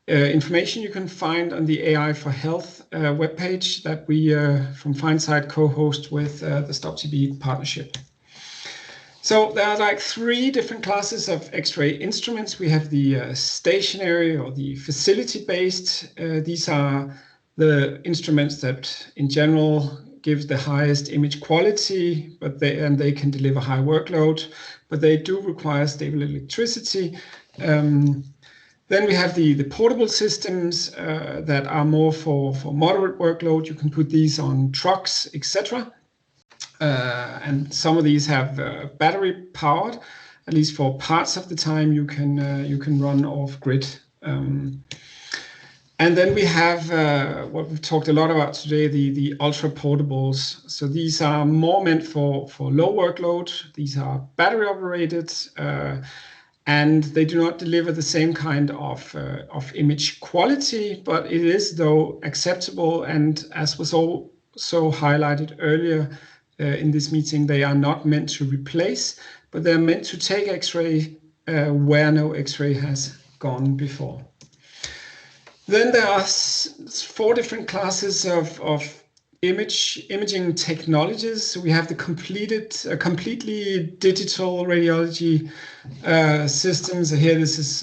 information you can find on the AI for Health webpage that we from Fine side co-host with the Stop TB partnership. So there are like 3 different classes of X-ray instruments. We have the stationary or the facility-based. These are the instruments that in general give the highest image quality, but they can deliver high workload, but they do require stable electricity. The Then we have the portable systems that are more for moderate workload. You can put these on trucks, etc. And some of these have battery powered. At least for parts of the time, you can run off grid. And then we have what we've talked a lot about today, the ultra portables. So these are more meant for low workload. These are battery operated, and they do not deliver the same kind of image quality, but it is though acceptable. And as was also highlighted earlier in this meeting, they are not meant to replace, but they're meant to take X-ray where no X-ray has gone before. Then there are 4 different classes of imaging technologies. So we have the completely digital radiology systems. Here, this is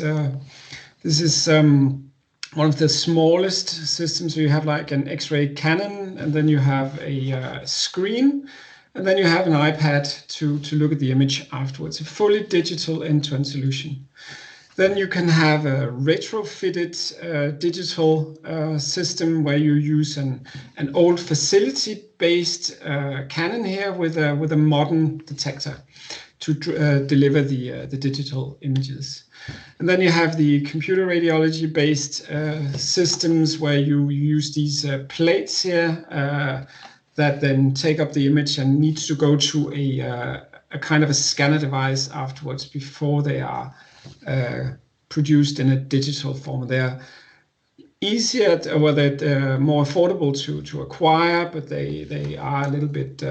one of the smallest systems. So you have like an X-ray cannon, and then you have a screen, and then you have an iPad to look at the image afterwards. A fully digital end-to-end solution. Then you can have a retrofitted digital system where you use an old facility-based cannon here with a modern detector to deliver the digital images. And then you have the computer radiology-based systems where you use these plates here that then take up the image and needs to go to a kind of a scanner device afterwards before they are produced in a digital form. They're easier, or they're more affordable to acquire, but they are a little bit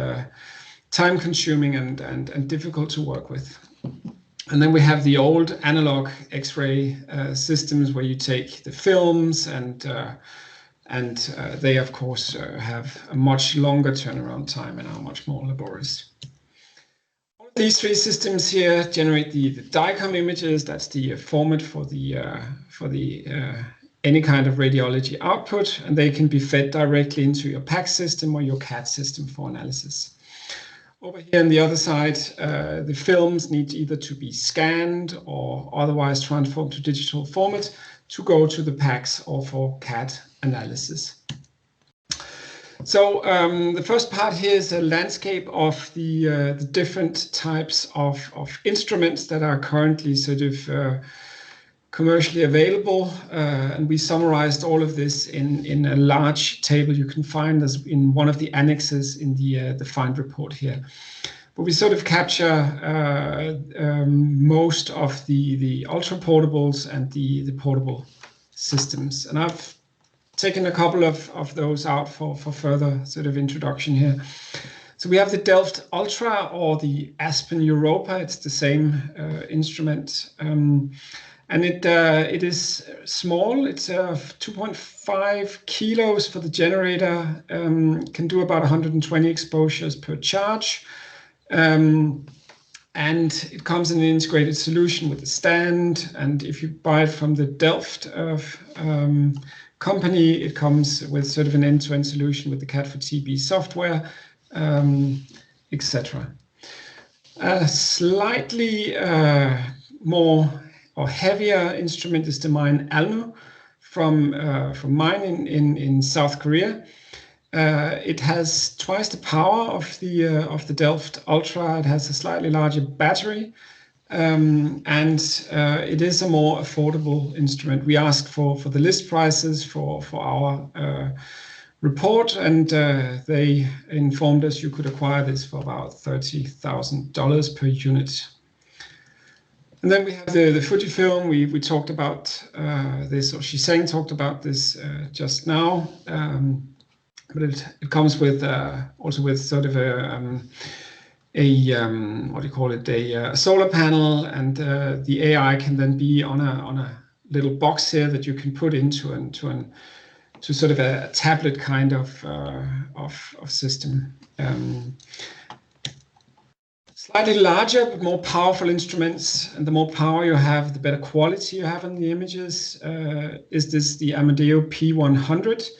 time consuming and difficult to work with. And then we have the old analog X-ray systems where you take the films and they of course have a much longer turnaround time and are much more laborious. These 3 systems here generate the DICOM images. That's the format for the any kind of radiology output, and they can be fed directly into your PACS system or your CAD system for analysis. Over here on the other side, the films need either to be scanned or otherwise transformed to digital format to go to the PACS or for CAD analysis. So the first part here is a landscape of the different types of instruments that are currently sort of commercially available, and we summarized all of this in a large table you can find as in one of the annexes in the FIND report here. But we sort of capture most of the ultra portables and the portable systems, and I've taken a couple of those out for further sort of introduction here. So we have the Delft Ultra or the Aspen Europa. It's the same instrument, and it is small. It's 2.5 kilos for the generator. Can do about 120 exposures per charge, and it comes in an integrated solution with a stand. And if you buy it from the Delft company, it comes with sort of an end-to-end solution with the CAD4TB software, etc. A slightly more or heavier instrument is the Mine Alno from Mine in South Korea. It has twice the power of the Delft Ultra. It has a slightly larger battery. And it is a more affordable instrument. We asked for the list prices for our report, and they informed us you could acquire this for about $30,000 per unit. And then we have the Fujifilm. We talked about this, or Shisheng talked about this just now, but it comes with also with sort of a what do you call it, a solar panel, and the AI can then be on a little box here that you can put into sort of a tablet kind of system. Slightly larger but more powerful instruments, and the more power you have, the better quality you have in the images. Is this the Amadeo P100?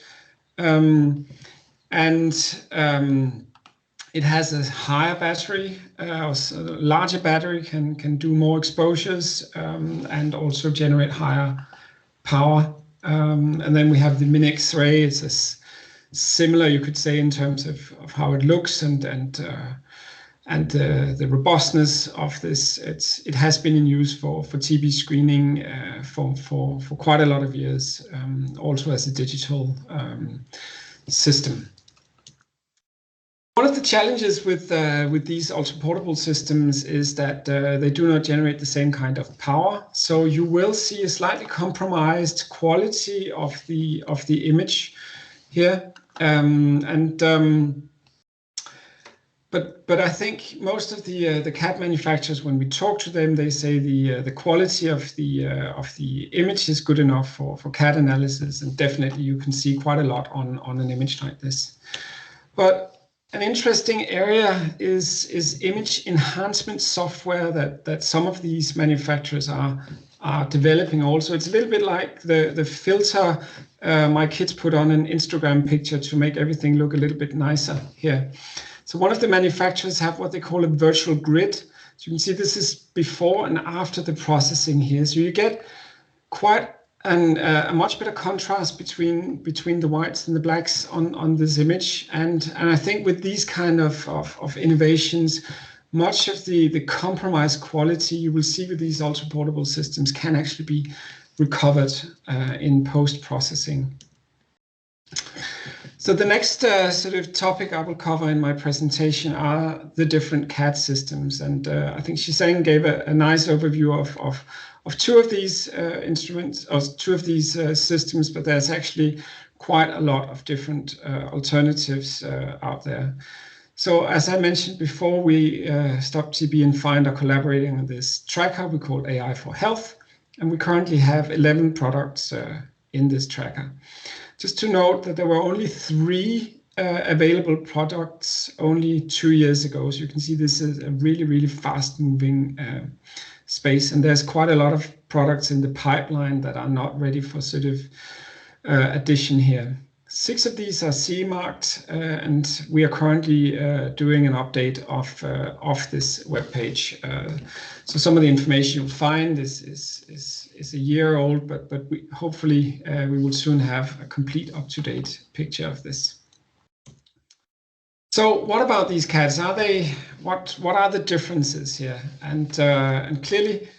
It has a higher battery, a larger battery, can do more exposures, and also generate higher power. And then we have the mini Xray. It's similar, you could say, in terms of how it looks and the robustness of this. It has been in use for TB screening for quite a lot of years, also as a digital system. One of the challenges with these ultra-portable systems is that they do not generate the same kind of power. So you will see a slightly compromised quality of the image here. But I think most of the CAD manufacturers, when we talk to them, they say the quality of the image is good enough for CAD analysis, and definitely you can see quite a lot on an image like this. But an interesting area is image enhancement software that some of these manufacturers are developing also. It's a little bit like the filter my kids put on an Instagram picture to make everything look a little bit nicer here. So one of the manufacturers have what they call a virtual grid. So you can see this is before and after the processing here. So you get quite a much better contrast between the whites and the blacks on this image. And I think with these kind of innovations, much of the compromised quality you will see with these ultra-portable systems can actually be recovered in post-processing. So the next sort of topic I will cover in my presentation are the different CAD systems. And I think Shizeng gave a nice overview of two of these instruments, or two of these systems, but there's actually quite a lot of different alternatives out there. So as I mentioned before, we, StopTB and Find, are collaborating on this tracker we call AI for Health, and we currently have 11 products in this tracker. Just to note that there were only 3 available products only 2 years ago. So you can see this is a really, really fast moving space. And there's quite a lot of products in the pipeline that are not ready for sort of addition here. 6 of these are CE marked, and we are currently doing an update of this webpage. So some of the information you'll find is a year old, but we hopefully we will soon have a complete up-to-date picture of this. So what about these CADs? Are they what are the differences here? And clearly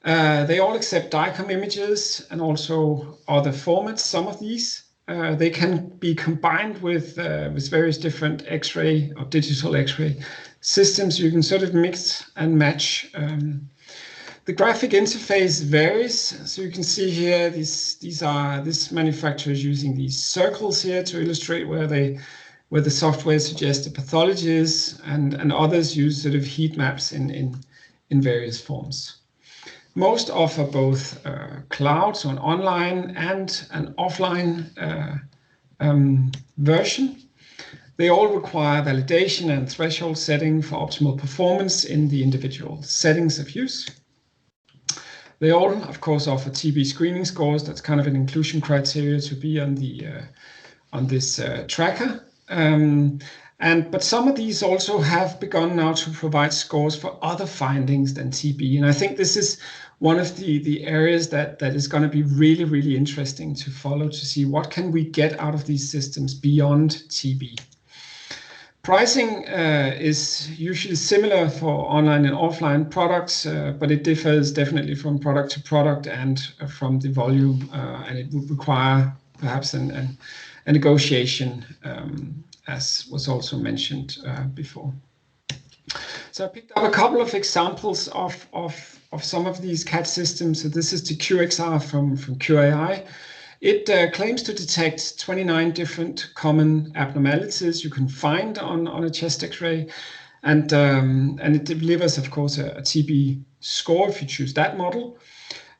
they all accept DICOM images and also other formats. Some of these. They can be combined with various different Xray or digital Xray systems. You can sort of mix and match. The graphic interface varies. So you can see here, this manufacturer is using these circles here to illustrate where the software suggests the pathologies, and others use sort of heat maps in various forms. Most offer both cloud, so an online and an offline version. They all require validation and threshold setting for optimal performance in the individual settings of use. They all, of course, offer TB screening scores. That's kind of an inclusion criteria to be on this tracker. But some of these also have begun now to provide scores for other findings than TB. And I think this is one of the areas that is going to be really, really interesting to follow, to see what can we get out of these systems beyond TB. Pricing is usually similar for online and offline products, but it differs definitely from product to product and from the volume, and it would require perhaps a negotiation, as was also mentioned before. So I picked up a couple of examples of some of these CAD systems. So this is the QXR from QAI. It claims to detect 29 different common abnormalities you can find on a chest X-ray, and it delivers, of course, a TB score if you choose that model.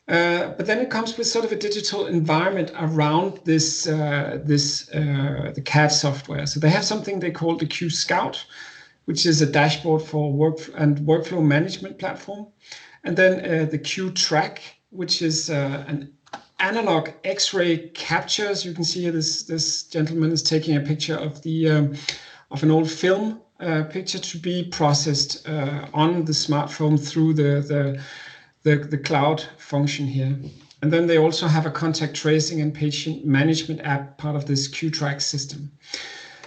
But then it comes with sort of a digital environment around this the CAD software. So they have something they call the Q Scout, which is a dashboard for workflow management platform, and then the Q Track, which is an analog X-ray capture. As you can see here, this gentleman is taking a picture of of an old film picture to be processed on the smartphone through the the cloud function here. And then they also have a contact tracing and patient management app, part of this QTrack system.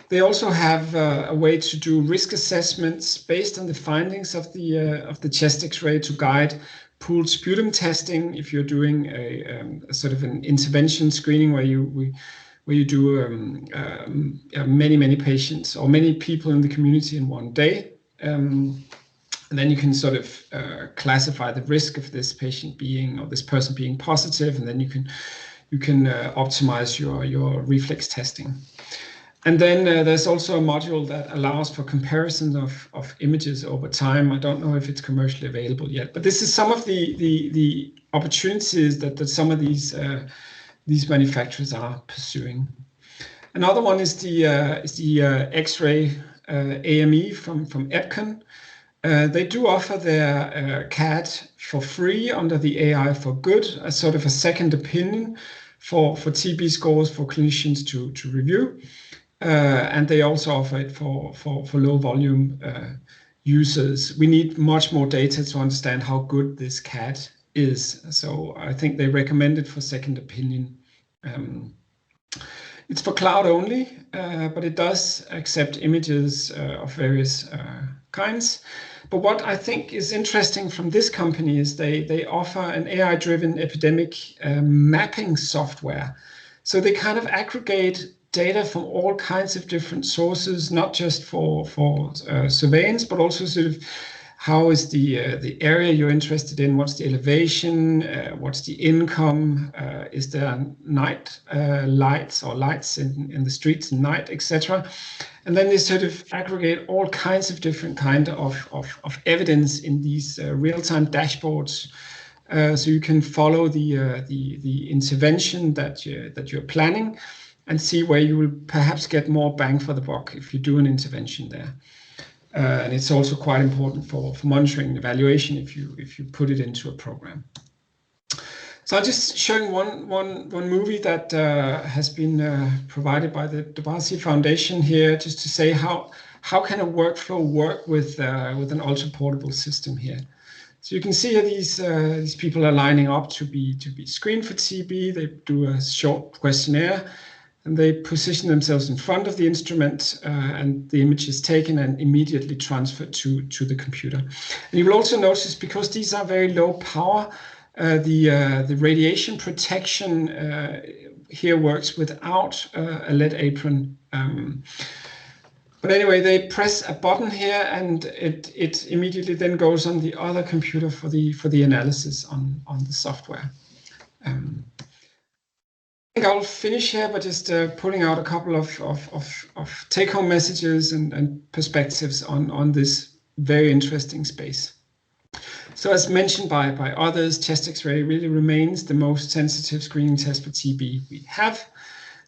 They also have a way to do risk assessments based on the findings of the chest X-ray to guide pooled sputum testing if you're doing a sort of an intervention screening where you do many patients or many people in the community in one day. And then you can sort of classify the risk of this patient being or this person being positive, and then you can optimize your reflex testing. And then there's also a module that allows for comparison of images over time. I don't know if it's commercially available yet, but this is some of the opportunities that some of these manufacturers are pursuing. Another one is the Xray AME from Epcon. They do offer their CAD for free under the AI for Good, as sort of a second opinion for TB scores for clinicians to review. And they also offer it for low volume users. We need much more data to understand how good this CAD is. So I think they recommend it for second opinion. It's for cloud only, but it does accept images of various kinds. But what I think is interesting from this company is they offer an AI-driven epidemic mapping software. So they kind of aggregate data from all kinds of different sources, not just for surveillance, but also sort of how is the area you're interested in, what's the elevation, what's the income, is there night lights or lights in the streets at night, etc. And then they sort of aggregate all kinds of different kind of evidence in these real-time dashboards. So you can follow the intervention that you're planning and see where you will perhaps get more bang for the buck if you do an intervention there. And it's also quite important for monitoring and evaluation if you put it into a program. So I'm just showing one movie that has been provided by the Debasi Foundation here, just to say how can a workflow work with an ultra portable system here. So you can see here these people are lining up to be screened for TB. They do a short questionnaire, and they position themselves in front of the instrument, and the image is taken and immediately transferred to the computer. And you will also notice, because these are very low power, the radiation protection here works without a lead apron. But anyway, they press a button here, and it immediately then goes on the other computer for the analysis on the software. I think I'll finish here by just pulling out a couple of take-home messages and perspectives on this very interesting space. So as mentioned by others, chest X-ray really remains the most sensitive screening test for TB we have.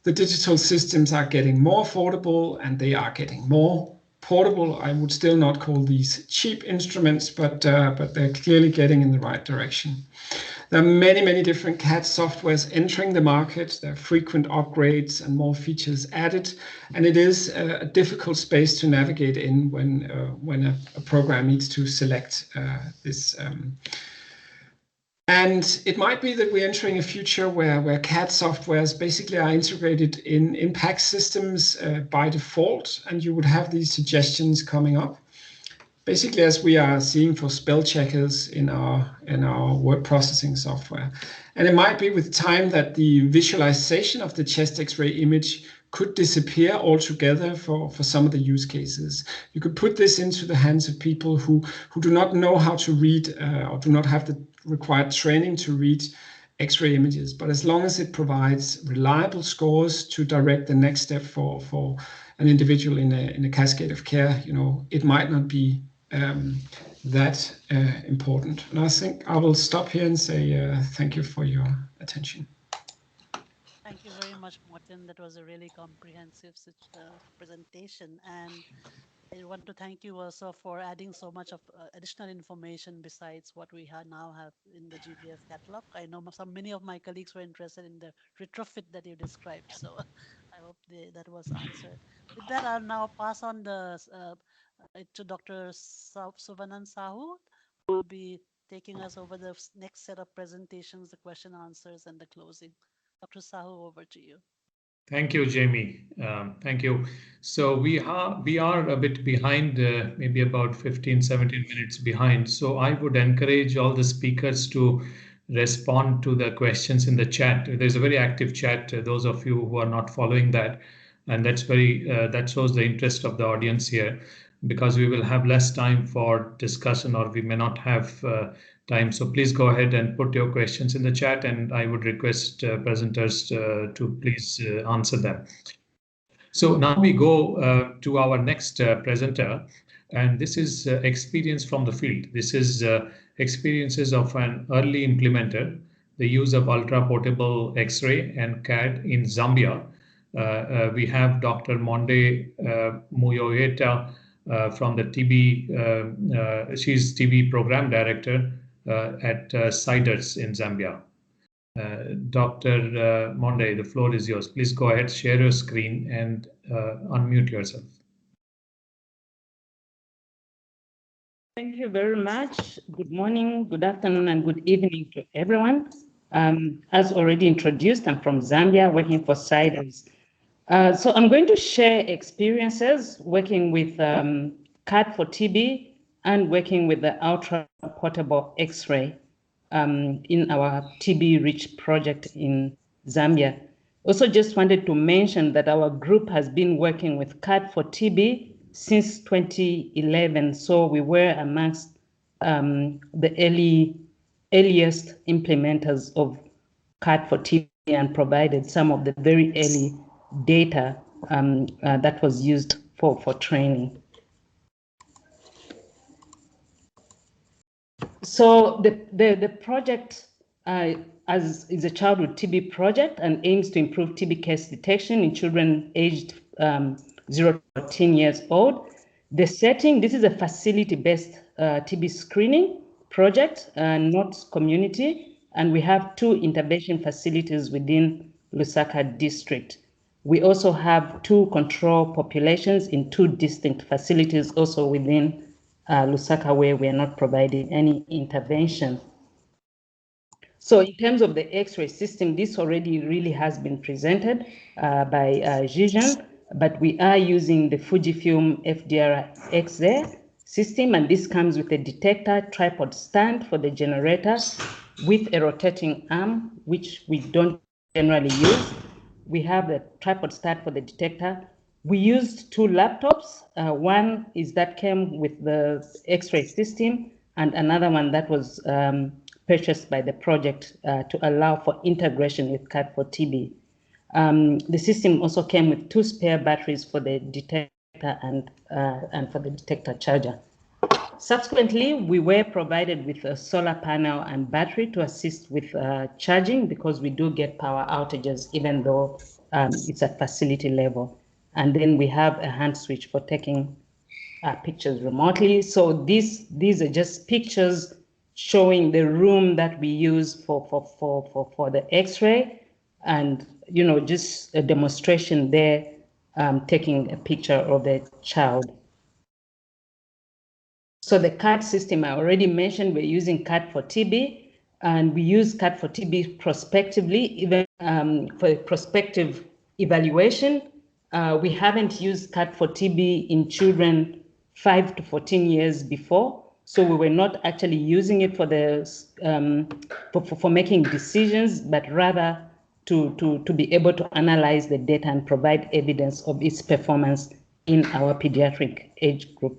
The digital systems are getting more affordable, and they are getting more portable. I would still not call these cheap instruments, but they're clearly getting in the right direction. There are many different CAD softwares entering the market. There are frequent upgrades and more features added, and it is a difficult space to navigate in when a program needs to select this. And it might be that we're entering a future where CAD softwares basically are integrated in PACS systems by default, and you would have these suggestions coming up. Basically, as we are seeing for spell checkers in our word processing software. And it might be with time that the visualization of the chest X-ray image could disappear altogether for some of the use cases. You could put this into the hands of people who do not know how to read or do not have the required training to read X-ray images. But as long as it provides reliable scores to direct the next step for an individual in a cascade of care, it might not be that important. And I think I will stop here and say thank you for your attention. Thank you very much, Martin. That was a really comprehensive presentation. And I want to thank you also for adding so much of additional information besides what we now have in the GBF catalog. I know many of my colleagues were interested in the retrofit that you described. So I hope that was answered. With that, I'll now pass on to Dr. Suvanand Sahu, who will be taking us over the next set of presentations, the question answers, and the closing. Dr. Sahu, over to you. Thank you, Jamie. Thank you. So we are a bit behind, maybe about 15, 17 minutes behind. So I would encourage all the speakers to respond to the questions in the chat. There's a very active chat, those of you who are not following that. And that's that shows the interest of the audience here, because we will have less time for discussion, or we may not have time. So please go ahead and put your questions in the chat, and I would request presenters to please answer them. So now we go to our next presenter, and this is experience from the field. This is experiences of an early implementer, the use of ultra portable X-ray and CAD in Zambia. We have Dr. Monde Muyoeta from the TB, she's TB program director at CIDERS in Zambia. Dr. Monde, the floor is yours. Please go ahead, share your screen and unmute yourself. Thank you very much. Good morning, good afternoon, and good evening to everyone. As already introduced, I'm from Zambia, working for CIDERS. So I'm going to share experiences working with CAD for TB and working with the ultra portable X-ray in our TB Reach project in Zambia. Also just wanted to mention that our group has been working with CAD for TB since 2011. So we were amongst the earliest implementers of CAD for TB and provided some of the very early data that was used for training. So the project is a childhood TB project and aims to improve TB case detection in children aged 0 to 14 years old. The setting, this is a facility-based TB screening project, not community, and we have 2 intervention facilities within Lusaka district. We also have 2 control populations in 2 distinct facilities also within Lusaka, where we are not providing any intervention. So in terms of the X-ray system, this already really has been presented by Zhijian, but we are using the Fujifilm FDR Xray system, and this comes with a detector, tripod stand for the generator with a rotating arm, which we don't generally use. We have the tripod stand for the detector. We used 2 laptops. One is that came with the X-ray system, and another one that was purchased by the project to allow for integration with CAD for TB. The system also came with 2 spare batteries for the detector and for the detector charger. Subsequently, we were provided with a solar panel and battery to assist with charging, because we do get power outages even though it's at facility level. And then we have a hand switch for taking pictures remotely. So these are just pictures showing the room that we use for the X-ray, and just a demonstration there, taking a picture of the child. So the CAD system, I already mentioned, we're using CAD for TB, and we use CAD for TB prospectively, even for prospective evaluation. We haven't used CAD for TB in children 5 to 14 years before, so we were not actually using it for making decisions, but rather to be able to analyze the data and provide evidence of its performance in our pediatric age group.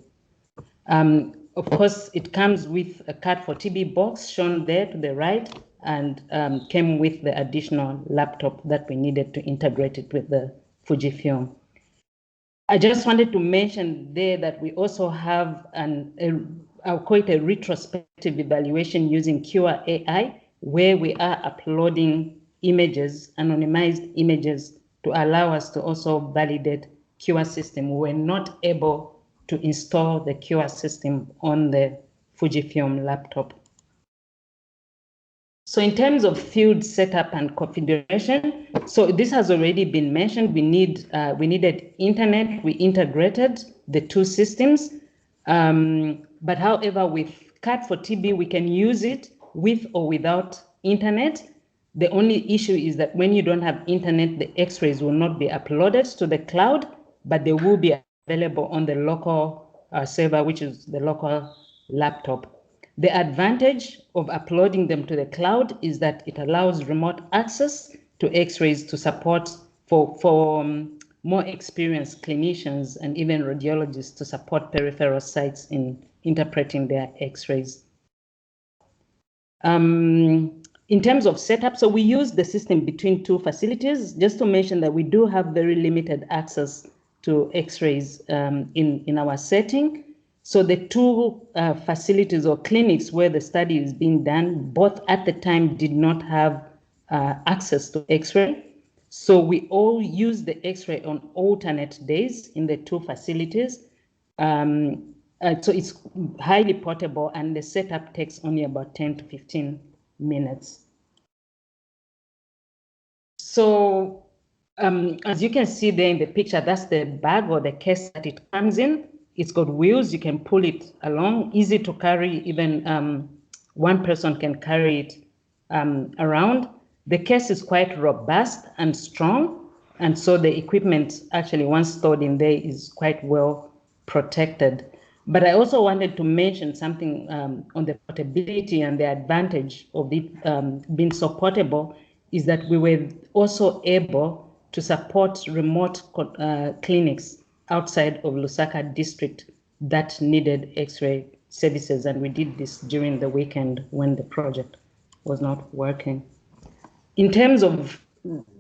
Of course, it comes with a CAD for TB box shown there to the right, and came with the additional laptop that we needed to integrate it with the Fujifilm. I just wanted to mention there that we also have I'll call it a retrospective evaluation using QR AI, where we are uploading images, anonymized images, to allow us to also validate QR system. We were not able to install the QR system on the Fujifilm laptop. So in terms of field setup and configuration, so this has already been mentioned. We needed internet. We integrated the 2 systems. But however, with CAT for TB, we can use it with or without internet. The only issue is that when you don't have internet, the X-rays will not be uploaded to the cloud, but they will be available on the local server, which is the local laptop. The advantage of uploading them to the cloud is that it allows remote access to X-rays to support for more experienced clinicians and even radiologists to support peripheral sites in interpreting their X-rays. In terms of setup, so we use the system between two facilities, just to mention that we do have very limited access to X-rays in our setting. So the two facilities or clinics where the study is being done, both at the time did not have access to X-ray. So we all use the X-ray on alternate days in the two facilities. So it's highly portable, and the setup takes only about 10 to 15 minutes. So as you can see there in the picture, that's the bag or the case that it comes in. It's got wheels, you can pull it along, easy to carry, even one person can carry it around. The case is quite robust and strong, and so the equipment actually, once stored in there, is quite well protected. But I also wanted to mention something on the portability and the advantage of it being so portable is that we were also able to support remote clinics outside of Lusaka district that needed X-ray services. And we did this during the weekend when the project was not working. In terms of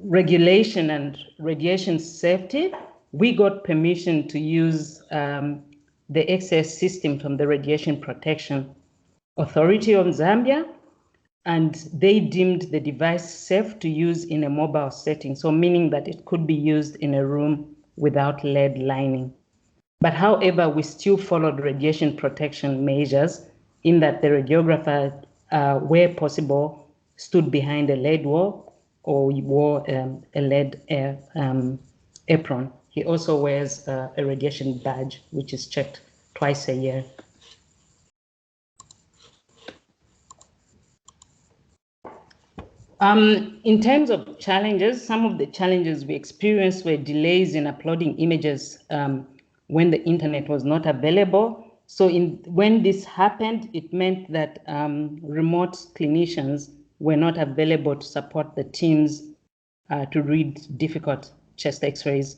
regulation and radiation safety, we got permission to use the XS system from the Radiation Protection Authority of Zambia, and they deemed the device safe to use in a mobile setting, so meaning that it could be used in a room without lead lining. But however, we still followed radiation protection measures in that the radiographer, where possible, stood behind a lead wall or wore a lead apron. He also wears a radiation badge, which is checked twice a year. In terms of challenges, some of the challenges we experienced were delays in uploading images when the internet was not available. So when this happened, it meant that remote clinicians were not available to support the teams to read difficult chest X-rays.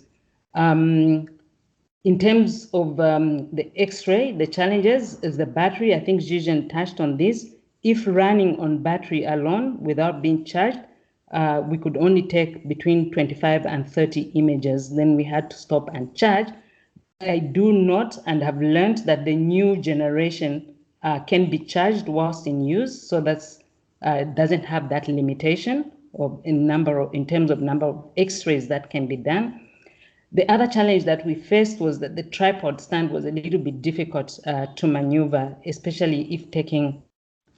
In terms of the X-ray, the challenges is the battery. I think Zhijian touched on this. If running on battery alone without being charged, we could only take between 25 and 30 images. Then we had to stop and charge. I do not and have learned that the new generation can be charged whilst in use. So that's doesn't have that limitation of in terms of number of X-rays that can be done. The other challenge that we faced was that the tripod stand was a little bit difficult to maneuver, especially if taking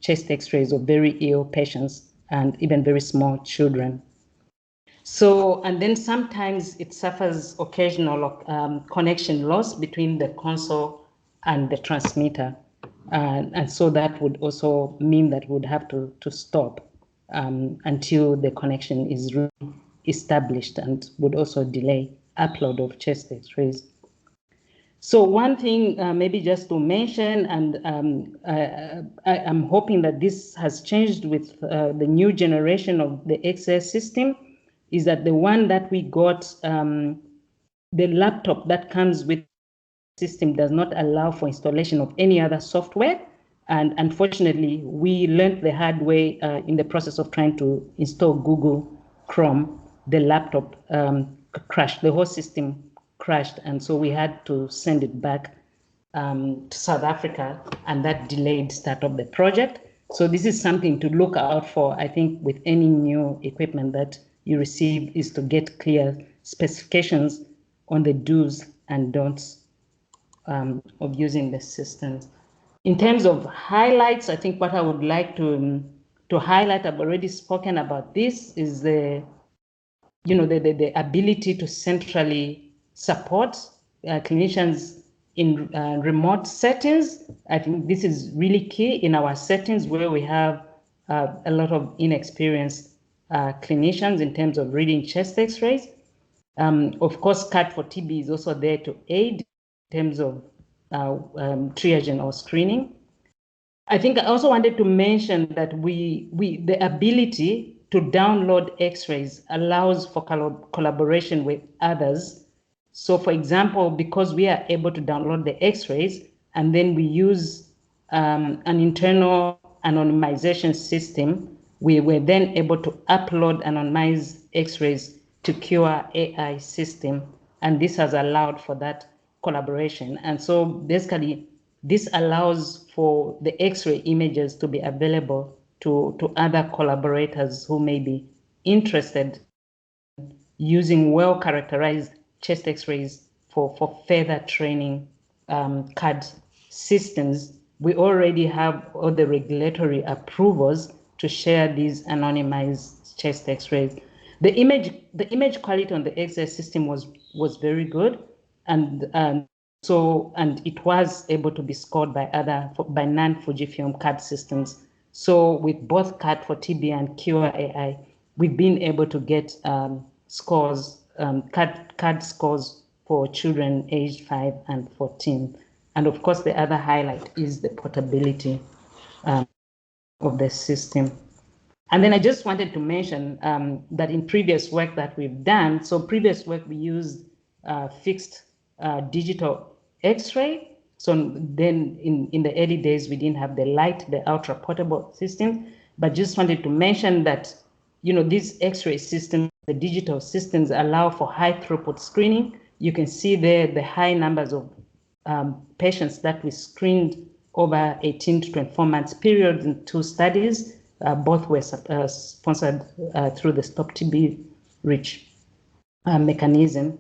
chest X-rays of very ill patients and even very small children. So, and then sometimes it suffers occasional connection loss between the console and the transmitter. And so that would also mean that we would have to stop until the connection is established, and would also delay upload of chest X-rays. So one thing maybe just to mention, and I'm hoping that this has changed with the new generation of the XS system, is that the one that we got, the laptop that comes with the system does not allow for installation of any other software. And unfortunately, we learned the hard way in the process of trying to install Google Chrome. The laptop crashed, the whole system crashed, and so we had to send it back to South Africa, and that delayed start of the project. So this is something to look out for, I think, with any new equipment that you receive, is to get clear specifications on the do's and don'ts of using the systems. In terms of highlights, I think what I would like to highlight, I've already spoken about this, is the ability to centrally support clinicians in remote settings. I think this is really key in our settings where we have a lot of inexperienced clinicians in terms of reading chest X-rays. Of course, CAT for TB is also there to aid in terms of triaging or screening. I think I also wanted to mention that the ability to download X-rays allows for collaboration with others. So for example, because we are able to download the X-rays and then we use an internal anonymization system, we were then able to upload anonymized X-rays to QA system, and this has allowed for that collaboration. And so basically, this allows for the X-ray images to be available to other collaborators who may be interested using well-characterized chest X-rays for further training CAD systems. We already have all the regulatory approvals to share these anonymized chest X-rays. The image quality on the X-ray system was very good, and it was able to be scored by non-Fujifilm CAD systems. So with both CAD for TB and QA, we've been able to get scores, CAD scores for children aged 5 and 14. And of course, the other highlight is the portability of the system. And then I just wanted to mention that in previous work that we've done, so previous work we used fixed digital X-ray. So then in the early days, we didn't have the light, the ultra portable system, but just wanted to mention that, you know, these X-ray systems, the digital systems allow for high throughput screening. You can see there the high numbers of patients that we screened over 18 to 24 months period in 2 studies. Both were sponsored through the Stop TB Reach mechanism.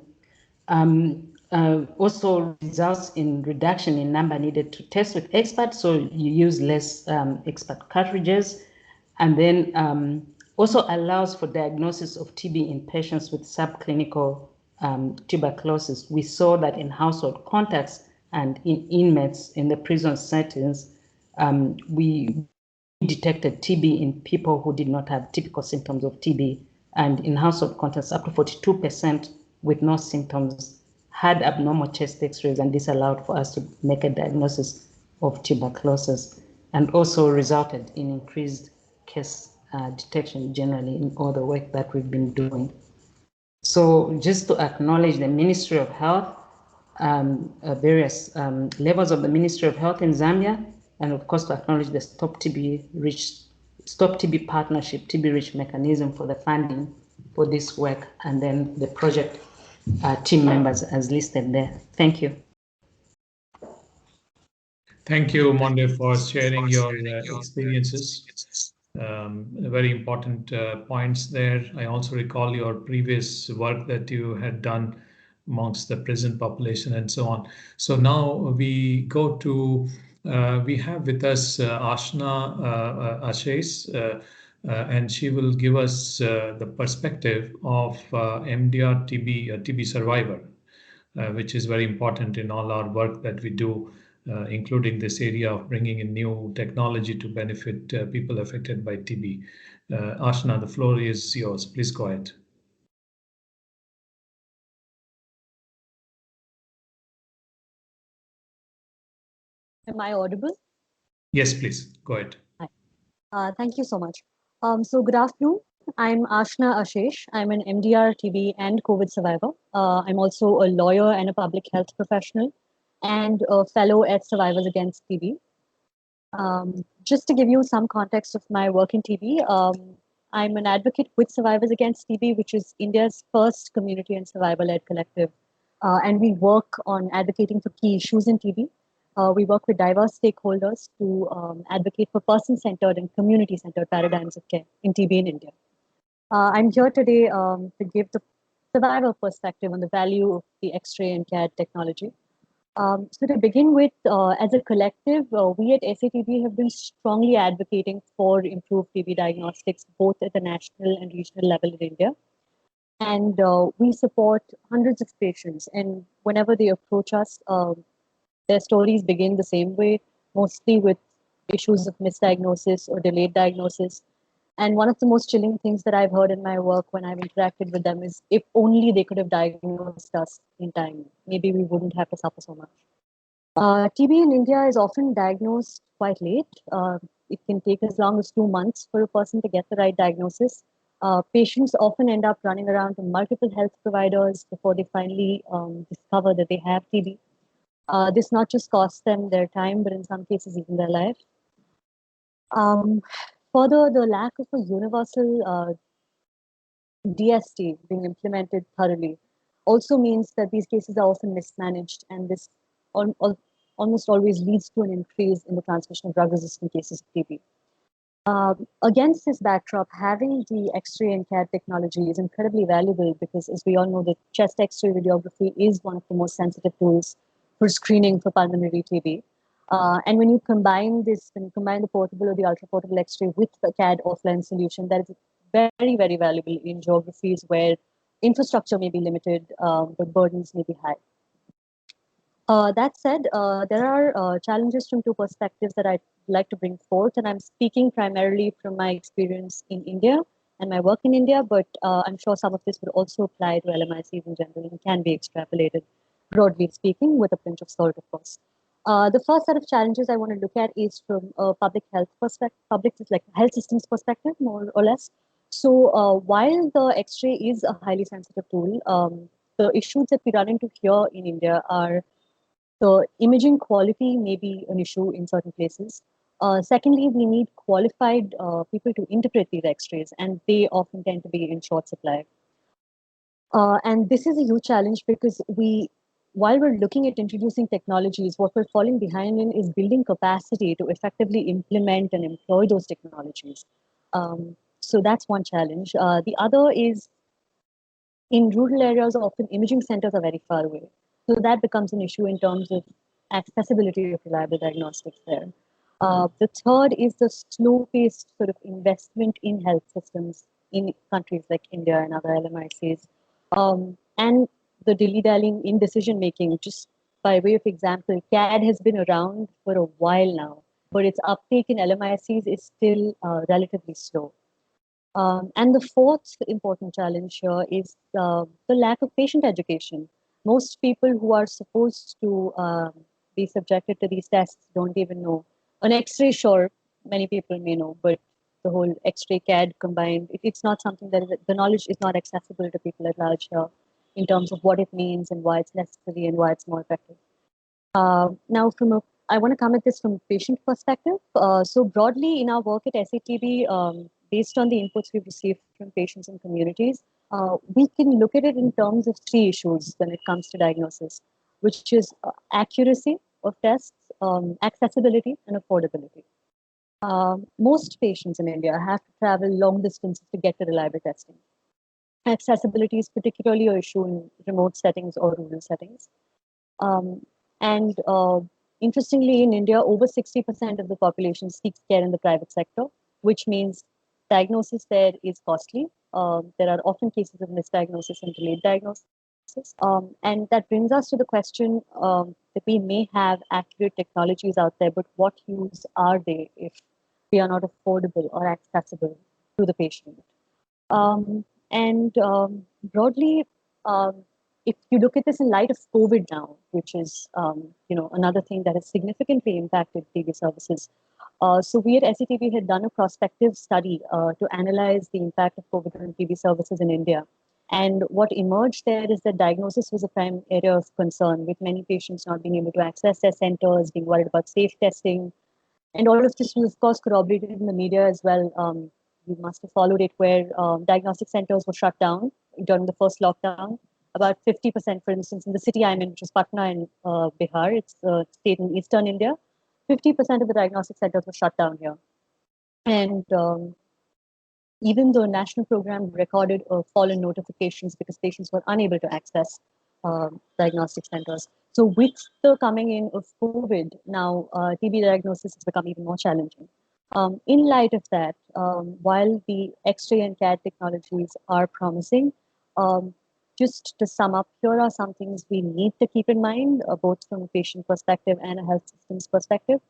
Also results in reduction in number needed to test with experts, so you use less expert cartridges, and then also allows for diagnosis of TB in patients with subclinical tuberculosis. We saw that in household contacts and in inmates in the prison settings, we detected TB in people who did not have typical symptoms of TB, and in household contacts, up to 42% with no symptoms had abnormal chest X-rays, and this allowed for us to make a diagnosis of tuberculosis, and also resulted in increased case detection generally in all the work that we've been doing. So just to acknowledge the Ministry of Health, various levels of the Ministry of Health in Zambia, and of course to acknowledge the Stop TB Partnership, TB Reach mechanism for the funding for this work, and then the project team members as listed there. Thank you. Thank you, Monde, for sharing your experiences. Very important points there. I also recall your previous work that you had done amongst the prison population and so on. So now we go to, we have with us Ashna Ashish, and she will give us the perspective of MDR TB, a TB survivor, which is very important in all our work that we do, including this area of bringing in new technology to benefit people affected by TB. Ashna, the floor is yours. Please go ahead. Am I audible? Yes, please. Go ahead. Hi. Thank you so much. So good afternoon. I'm Ashna Ashish. I'm an MDR, TB, and COVID survivor. I'm also a lawyer and a public health professional, and a fellow at Survivors Against TB. Just to give you some context of my work in TB, I'm an advocate with Survivors Against TB, which is India's first community and survivor-led collective. And we work on advocating for key issues in TB. We work with diverse stakeholders to advocate for person-centered and community-centered paradigms of care in TB in India. I'm here today to give the survivor perspective on the value of the Xray and CAD technology. So to begin with, as a collective, we at SATB have been strongly advocating for improved TB diagnostics, both at the national and regional level in India. And we support hundreds of patients, and whenever they approach us, Their stories begin the same way, mostly with issues of misdiagnosis or delayed diagnosis. And one of the most chilling things that I've heard in my work when I've interacted with them is if only they could have diagnosed us in time, maybe we wouldn't have to suffer so much. TB in India is often diagnosed quite late. It can take as long as 2 months for a person to get the right diagnosis. Patients often end up running around to multiple health providers before they finally discover that they have TB. This not just costs them their time, but in some cases even their life. Further, the lack of a universal DST being implemented thoroughly also means that these cases are often mismanaged, and this almost always leads to an increase in the transmission of drug-resistant cases of TB. Against this backdrop, having the Xray and CAD technology is incredibly valuable because, as we all know, the chest X-ray radiography is one of the most sensitive tools for screening for pulmonary TB. And when you combine the portable or the ultra-portable X-ray with the CAD offline solution, that is very, very valuable in geographies where infrastructure may be limited, but burdens may be high. That said, there are challenges from two perspectives that I'd like to bring forth, and I'm speaking primarily from my experience in India and my work in India, but I'm sure some of this would also apply to LMICs in general and can be extrapolated, broadly speaking, with a pinch of salt, of course. The first set of challenges I want to look at is from a public health perspective, health systems perspective, more or less. So while the X-ray is a highly sensitive tool, the issues that we run into here in India are the imaging quality may be an issue in certain places. Secondly, we need qualified people to interpret these X-rays, and they often tend to be in short supply. And this is a huge challenge because while we're looking at introducing technologies, what we're falling behind in is building capacity to effectively implement and employ those technologies. So that's one challenge. The other is in rural areas, often imaging centers are very far away. So that becomes an issue in terms of accessibility of reliable diagnostics there. The third is the slow-paced sort of investment in health systems in countries like India and other LMICs. And the dilly-dallying in decision-making. Just by way of example, CAD has been around for a while now, but its uptake in LMICs is still relatively slow. And the fourth important challenge here is the lack of patient education. Most people who are supposed to be subjected to these tests don't even know. An X-ray, sure, many people may know, but the whole X-ray CAD combined, it's not something that the knowledge is not accessible to people at large here in terms of what it means and why it's necessary and why it's more effective. Now, I want to come at this from a patient perspective. So broadly in our work at SATB, based on the inputs we've received from patients and communities, we can look at it in terms of three issues when it comes to diagnosis, which is accuracy of tests, accessibility, and affordability. Most patients in India have to travel long distances to get to reliable testing. Accessibility is particularly an issue in remote settings or rural settings. Interestingly, in India, over 60% of the population seeks care in the private sector, which means diagnosis there is costly. There are often cases of misdiagnosis and delayed diagnosis. And that brings us to the question that we may have accurate technologies out there, but what use are they if they are not affordable or accessible to the patient? Broadly, if you look at this in light of COVID now, which is another thing that has significantly impacted TB services. So we at SATB had done a prospective study to analyze the impact of COVID on TB services in India. And what emerged there is that diagnosis was a prime area of concern, with many patients not being able to access their centers, being worried about safe testing. And all of this was, of course, corroborated in the media as well. You must have followed it, where diagnostic centers were shut down during the first lockdown. About 50%, for instance, in the city I'm in, which is Patna in Bihar, it's a state in eastern India, 50% of the diagnostic centers were shut down here. And even the national program recorded a fall in notifications because patients were unable to access diagnostic centers. So with the coming in of COVID, now TB diagnosis has become even more challenging. In light of that, while the Xray and CAD technologies are promising, just to sum up, here are some things we need to keep in mind, both from a patient perspective and a health systems perspective.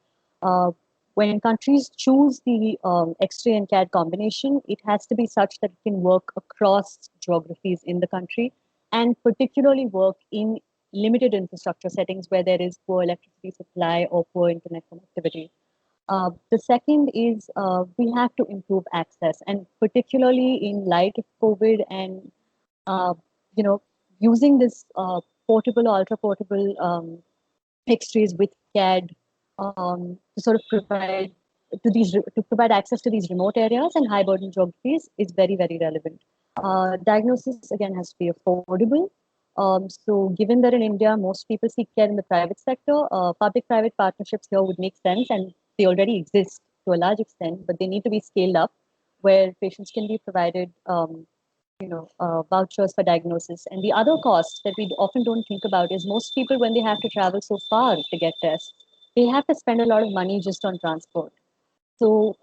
When countries choose the Xray and CAD combination, it has to be such that it can work across geographies in the country, and particularly work in limited infrastructure settings where there is poor electricity supply or poor internet connectivity. The second is we have to improve access, and particularly in light of COVID and using this portable, ultra portable X-rays with CAD to sort of provide access to these remote areas and high burden geographies is very, very relevant. Diagnosis again has to be affordable. So given that in India, most people seek care in the private sector, public-private partnerships here would make sense, and they already exist to a large extent, but they need to be scaled up where patients can be provided vouchers for diagnosis. And the other cost that we often don't think about is most people, when they have to travel so far to get tests, they have to spend a lot of money just on transport. So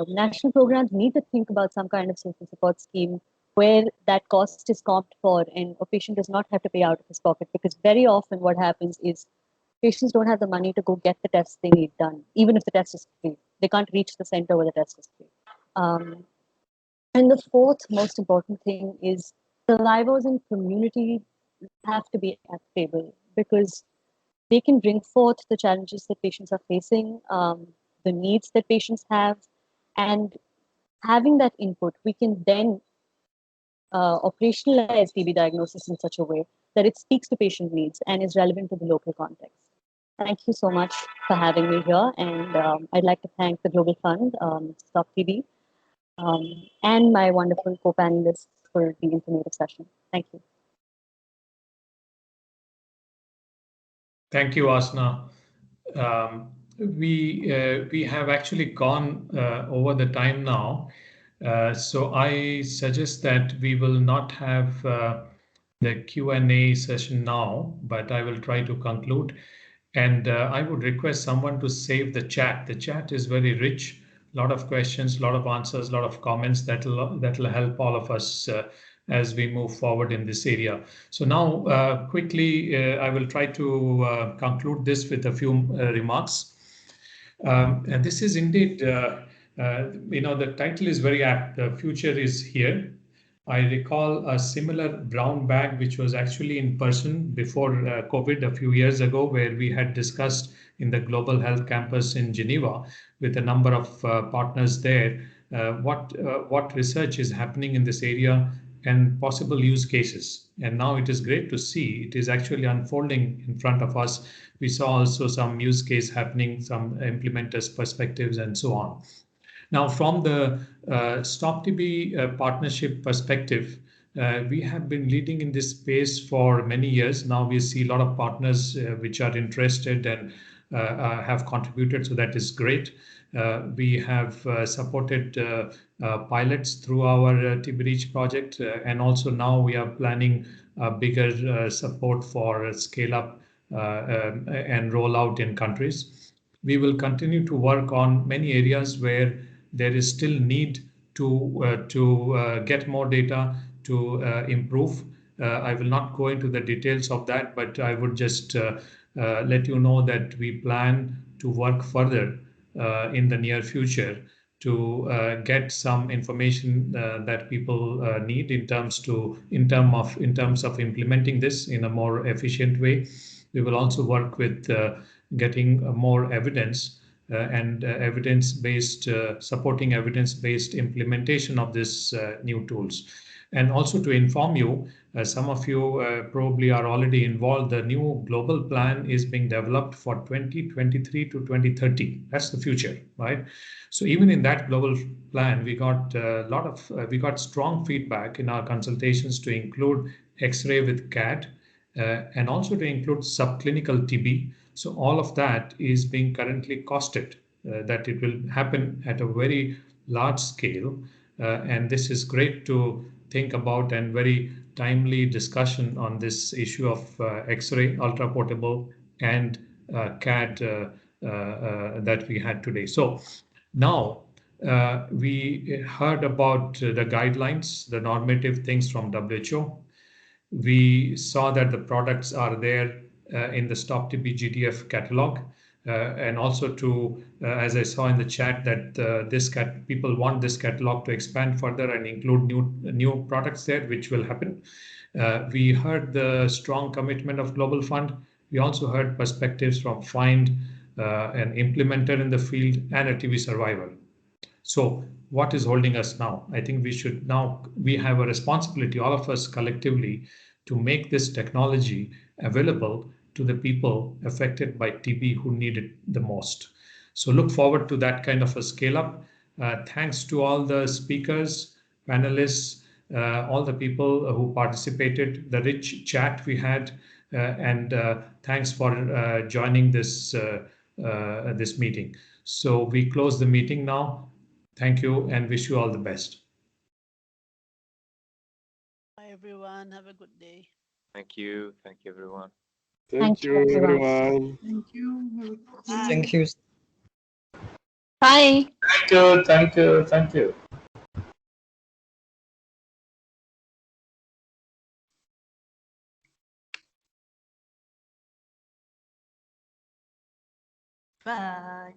national programs need to think about some kind of social support scheme where that cost is comped for and a patient does not have to pay out of his pocket, because very often what happens is patients don't have the money to go get the tests they need done, even if the test is free. They can't reach the center where the test is free. And the fourth most important thing is survivors and community have to be at the table, because they can bring forth the challenges that patients are facing, the needs that patients have, and having that input, we can then operationalize TB diagnosis in such a way that it speaks to patient needs and is relevant to the local context. Thank you so much for having me here, and I'd like to thank the Global Fund, Stop TB, and my wonderful co-panelists for the informative session. Thank you. Thank you, Asna. We have actually gone over the time now. So I suggest that we will not have the Q&A session now, but I will try to conclude. And I would request someone to save the chat. The chat is very rich, a lot of questions, a lot of answers, a lot of comments that'll help all of us as we move forward in this area. So now quickly, I will try to conclude this with a few remarks. And this is indeed, the title is very apt. The future is here. I recall a similar brown bag, which was actually in person before COVID a few years ago, where we had discussed in the Global Health Campus in Geneva with a number of partners there, what research is happening in this area and possible use cases. And now it is great to see it is actually unfolding in front of us. We saw also some use case happening, some implementers' perspectives and so on. Now, from the Stop TB partnership perspective, we have been leading in this space for many years. Now we see a lot of partners which are interested and have contributed, so that is great. We have supported pilots through our TB Reach project, and also now we are planning a bigger support for scale up and rollout in countries. We will continue to work on many areas where there is still need to get more data to improve. I will not go into the details of that, but I would just let you know that we plan to work further in the near future to get some information that people need in terms of implementing this in a more efficient way. We will also work with getting more evidence and evidence-based, supporting evidence-based implementation of this new tools. And also to inform you, some of you probably are already involved, the new global plan is being developed for 2023 to 2030. That's the future, right? So even in that global plan, we got strong feedback in our consultations to include X-ray with CAD and also to include subclinical TB. So all of that is being currently costed, that it will happen at a very large scale. And this is great to think about, and very timely discussion on this issue of X-ray, ultra portable, and CAD that we had today. So now we heard about the guidelines, the normative things from WHO. We saw that the products are there in the StopTB GDF catalog. And also to, as I saw in the chat, that people want this catalog to expand further and include new products there, which will happen. We heard the strong commitment of Global Fund. We also heard perspectives from FIND, an implementer in the field, and a TB survivor. So what is holding us now? I think we have a responsibility, all of us collectively, to make this technology available to the people affected by TB who need it the most. So look forward to that kind of a scale up. Thanks to all the speakers, panelists, all the people who participated, the rich chat we had, and thanks for joining this meeting. So we close the meeting now. Thank you and wish you all the best. Bye, everyone. Have a good day. Thank you. Thank you, everyone. Thank you, everyone. Thank you. Thank you. Bye. Thank you. Thank you. Thank you. Bye.